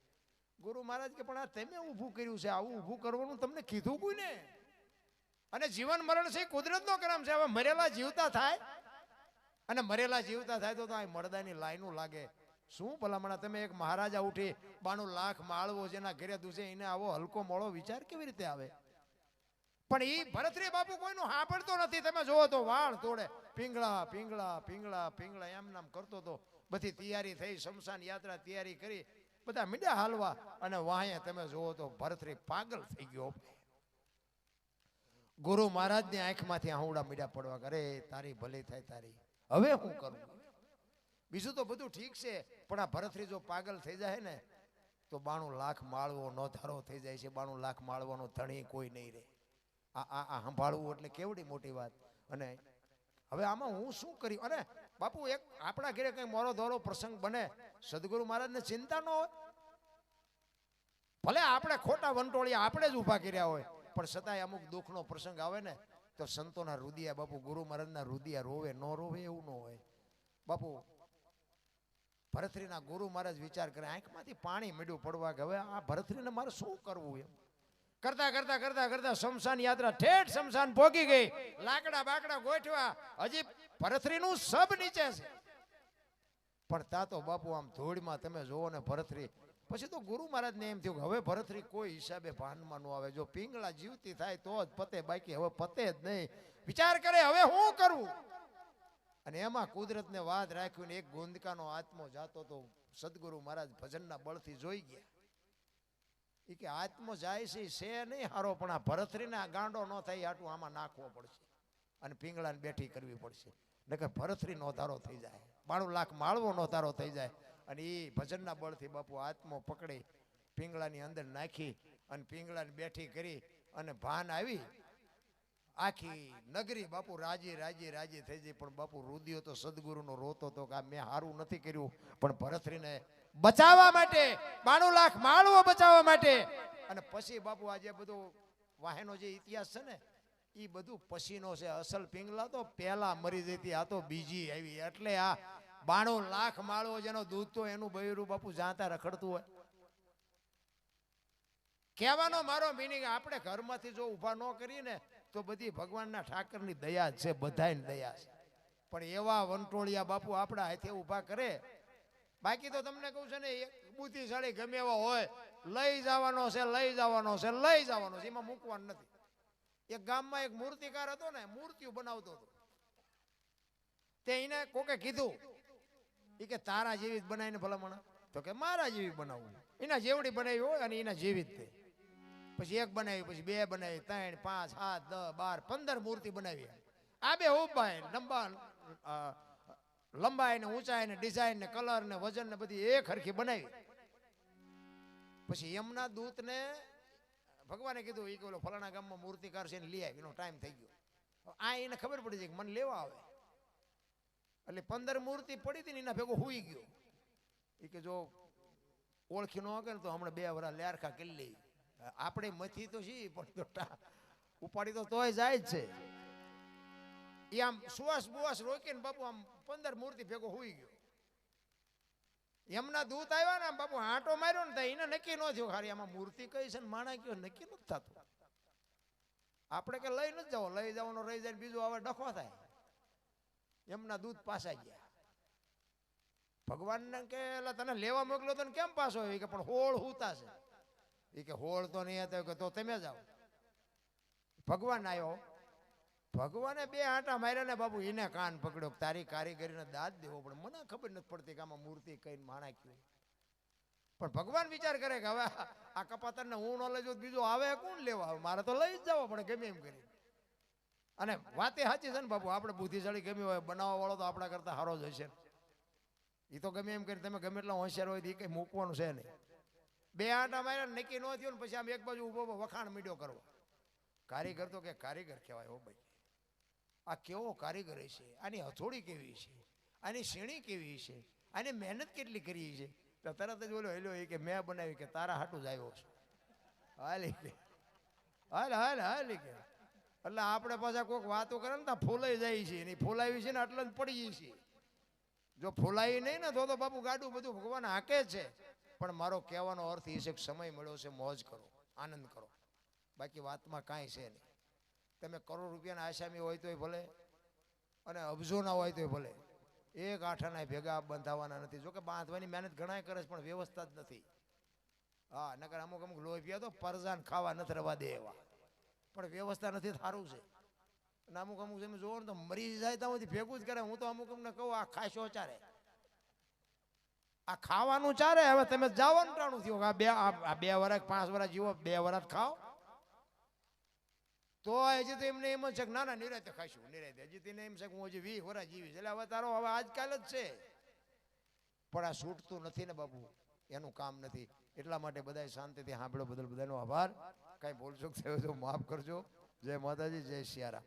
ગુરુ મહારાજ કે પણ આ તમે ઊભું કર્યું છે, આવું ઊભું કરવાનું તમને કીધું કોઈ ને? અને જીવન મરણ છે કુદરતનો કરમ છે. હવે મરેલા જીવતા થાય અને મરેલા જીવતા થાય તો આ મરદાની લાઈનો લાગે. શું ભલામણા તમે એક મહારાજા ઉઠી 92 લાખ માળવો જેના ઘરે દુસે એને આવો હલકો મોળો વિચાર કેવી રીતે આવે? પણ ઈ ભરથરી બાપુ કોઈનું સાંભળતો નથી. તમે જોવો તો વાળ તોડે, પિંગળા પિંગળા પિંગળા પિંગળા એમ નામ કરતો તો. બધી તૈયારી થઈ, શમશાન યાત્રા તૈયારી કરી, બધા મીડા હાલવા અને વાહે તમે જોવો તો ભરથરી પાગલ થઈ ગયો. ગુરુ મહારાજની આંખમાંથી આહુડા મીડા પડવા કરે, તારી ભલી થાય તારી, હવે હું કરું? બીજું તો બધું ઠીક છે, પણ આ ભરથરી જો પાગલ થઈ જાય ને તો 92 લાખ માળવો નો ધારો થઈ જાય છે. 92 લાખ માળવાનો ધણી કોઈ નહીં રહે. આ સંભાળવું એટલે કેવડી મોટી વાત. અને હવે આમાં હું શું કર્યું? અને બાપુ એક આપણા ઘરે કઈ મોરો ધોરો પ્રસંગ બને, સદગુરુ મહારાજને ચિંતા ન હોય. ભલે આપણે ખોટા વંટોળિયા આપણે જ ઊભા કર્યા હોય, પણ છતાંય અમુક દુઃખનો પ્રસંગ આવે ને તો સંતોના રુદિયા બાપુ, ગુરુ મહારાજના રુદિયા રોવે ન રોવે એવું ન હોય. બાપુ ભરથરીના ગુરુ મહારાજ વિચાર કરે, આંખમાંથી પાણી મીડું પડવા કે હવે આ ભરથરીને મારે શું કરવું? એમ કરતા કરતા કરતા કરતા શમશાન યાત્રા ઠેઠ શમશાન પહોંચી ગઈ. લાકડા બાકડા ગોઠવા, હજી ભરથરીનું સબ નીચે છે. પણ તા તો બાપુ આમ ધૂળમાં તમે જોવો ને ભરથરી. પછી તો ગુરુ મહારાજને એમ થયું કે હવે ભરથરી કોઈ હિસાબે ભાનમાં ન આવે. જો પિંગળા જીવતી થાય તો જ પતે, બાકી હવે પતે જ નહીં. વિચાર કરે હવે હું કરવું? અને એમાં કુદરતને વાત રાખ્યું ને એક ગોંદકાનો આત્મો જાતો તો સદગુરુ મહારાજ ભજનના બળથી જોઈ ગયા. એ કે આત્મો જાય છે નહીં હારો, પણ આ ભરથરીને આ ગાંડો ન થાય આટલું આમાં નાખવો પડશે અને પિંગળાને બેઠી કરવી પડશે. એટલે કે ભરથરી નો ધારો થઈ જાય, 92 લાખ માળવો નો ધારો થઈ જાય. અને એ ભજનના બળથી બાપુ આત્મો પકડી પિંગળાની અંદર નાખી અને પિંગળાને બેઠી કરી અને ભાન આવી. આખી નગરી બાપુ રાજી રાજી રાજી થઈ જાય. પણ બાપુ રુદિયો તો સદગુરુનો રોતો તો કે મેં સારું નથી કર્યું, પણ ભરથરીને બચાવવા માટે, 92 લાખ માળવો બચાવવા માટે. અને પછી બાપુ આજે બધું વાહેનો જે ઇતિહાસ છે ને એ બધું પછીનો છે. અસલ પિંગલા તો પહેલા મરી જતી, આ તો બીજી આવી. એટલે આ 92 લાખ માળવો જેનો દૂધ તો એનું બૈરું બાપુ જાતા રખડતું હોય. કહેવાનો મારો મિનિંગ, આપણે ઘરમાંથી જો ઊભા ન કરીએ ને તો બધી ભગવાનના ઠાકરની દયા છે, બધાની દયા છે. પણ એવા વંટોળિયા બાપુ આપણા હાથે ઊભા કરે. બાકી તો તમને કહું છે ને, બુદ્ધિશાળી ગમે એવો હોય, લઈ જવાનો છે, લઈ જવાનો છે, લઈ જવાનો છે, એમાં મૂકવાનું નથી. એક ગામમાં એક મૂર્તિકાર હતો ને, મૂર્તિઓ બનાવતો હતો. તે એને કોકે કીધું એ કે તારા જેવી જ બનાવીને ભલામણ, તો કે મારા જેવી બનાવવું. એના જેવડી બનાવી હોય અને એના જેવી જ તે. પછી એક બનાવી, પછી 2 બનાવી, 3, 5, 7, 10, 12, 15 મૂર્તિ બનાવી. આ બે ઉભાઈ લંબાઈ ને ઊંચાઈ ને ડિઝાઇન ને કલર ને વજન ને બધી એક હરખી બનાવી. પછી યમના દૂત ને ભગવાને કીધું એ કે ઓલો ફલાણા ગામમાં મૂર્તિકાર છે ને લઈ આવી, એનો ટાઈમ થઈ ગયો. આ એને ખબર પડી છે કે મને લેવા આવે. એટલે 15 મૂર્તિ પડી હતી ને એના ભેગો હુઈ ગયો. એ કે જો ઓળખી ન હકે ને તો હમણાં 2 વરા લેરખા કરી લઈ. આપણે મથી તો છીએ પણ તો ઉપાડી તો તોય જાય જ છે. એ આમ સુવાસ બુવાસ રોકીને બાપુ આમ 15 મૂર્તિ ભેગો હુઈ ગયો. એમના દૂત આવ્યા ને બાપુ આંટો માર્યો ને એને નક્કી ન થયું ખાલી આમાં મૂર્તિ કઈ છે ને માણા કયો નક્કી નથી થતું. આપણે કે લઈ નથી જાવ, લઈ જવાનો રહી જાય બીજું હવે ડખો થાય. એમના દૂત પાછા ગયા. ભગવાનને કે તને લેવા મોકલો તો કેમ પાછો? એ કે પણ હોળ હુતા છે. એ કે હોળ તો નહીં હતા, કે તો તમે જાઓ. ભગવાન આવ્યો. ભગવાને 2 આંટા માર્યા ને બાપુ એને કાન પકડ્યો, તારી કારીગરીને દાદ દેવો પડે. મને ખબર નથી પડતી કે આમાં મૂર્તિ કઈ માણા ક્યું. પણ ભગવાન વિચાર કરે કે હવે આ કપાતરને હું ન લઈ જાઉં બીજો આવે કોણ લેવા? મારે તો લઈ જ જવો પડે ગમે એમ કરી. અને વાતે સાચી છે ને બાપુ, આપણે બુદ્ધિશાળી ગમે હોય, બનાવવા વાળો તો આપણા કરતા સારો જ હશે. એ તો ગમે એમ કરી તમે ગમે એટલા હોશિયાર હોય એ કઈ મૂકવાનું છે નહીં. 2 આંટા માર્યા નક્કી ન થયું ને પછી આમ એક બાજુ ઊભો વખાણ મીડ્યો કરવો. કારીગર તો કે કારીગર કહેવાય હો ભાઈ, આ કેવો કારીગર છે, આની હથોડી કેવી છે, આની સીણી કેવી છે, આની મહેનત કેટલી કરી છે. તો તરત જ બોલો હેલો એ કે મેં બનાવી કે તારા હાટું જ આવ્યો છું. હાલી કે હાલ હાલ હાલી કે એટલે આપણે પાછા કોઈક વાતો કરે ને ત્યાં ફૂલાઈ જાય છે, એની ફૂલાવી છે ને એટલે જ પડી છે. જો ફૂલાઈ નહીં ને તો બાપુ ગાડું બધું ભગવાન હાકે છે. પણ મારો કહેવાનો અર્થ એ છે કે સમય મળ્યો છે, મોજ કરો, આનંદ કરો, બાકી વાતમાં કાંઈ છે નહીં. તમે કરોડ રૂપિયાના આસામી હોય તોય ભલે અને અબજોના હોય તોય ભલે, એક આઠાના ભેગા બંધાવાના નથી. જોકે બાંધવાની મહેનત ઘણા કરે છે પણ વ્યવસ્થા જ નથી. હા, નકર અમુક અમુક લોભિયા તો પરજાન ખાવા નથી રવા દે એવા, પણ વ્યવસ્થા નથી, સારું છે. અને અમુક અમુક તમે જોવો ને તો મરી જાય ત્યાં સુધી ભેગું જ કરે. હું તો અમુક અમને કહું આ ખાશો ચારે, આ ખાવાનું ચારે. હવે તમે જવાનું ટાણું થયું આ 2 વર્ષ 5 વર્ષ જીવો, 2 વર્ષ ખાઓ તો હજી તો એમને એમ જ છે કે ના ના નિરાતે ખાઈશું, નિરાતે. હજી તો એમ છે કે હું હજી 20 વર્ષ જીવીશ. એટલે હવે તારો હવે આજકાલ જ છે, પણ આ છૂટતું નથી ને બાપુ, એનું કામ નથી. એટલા માટે બધા શાંતિથી સાંભળો. બદલ બધાનો આભાર. કાંઈ ભૂલચૂક થયો તો માફ કરજો. જય માતાજી, જય સિયારામ.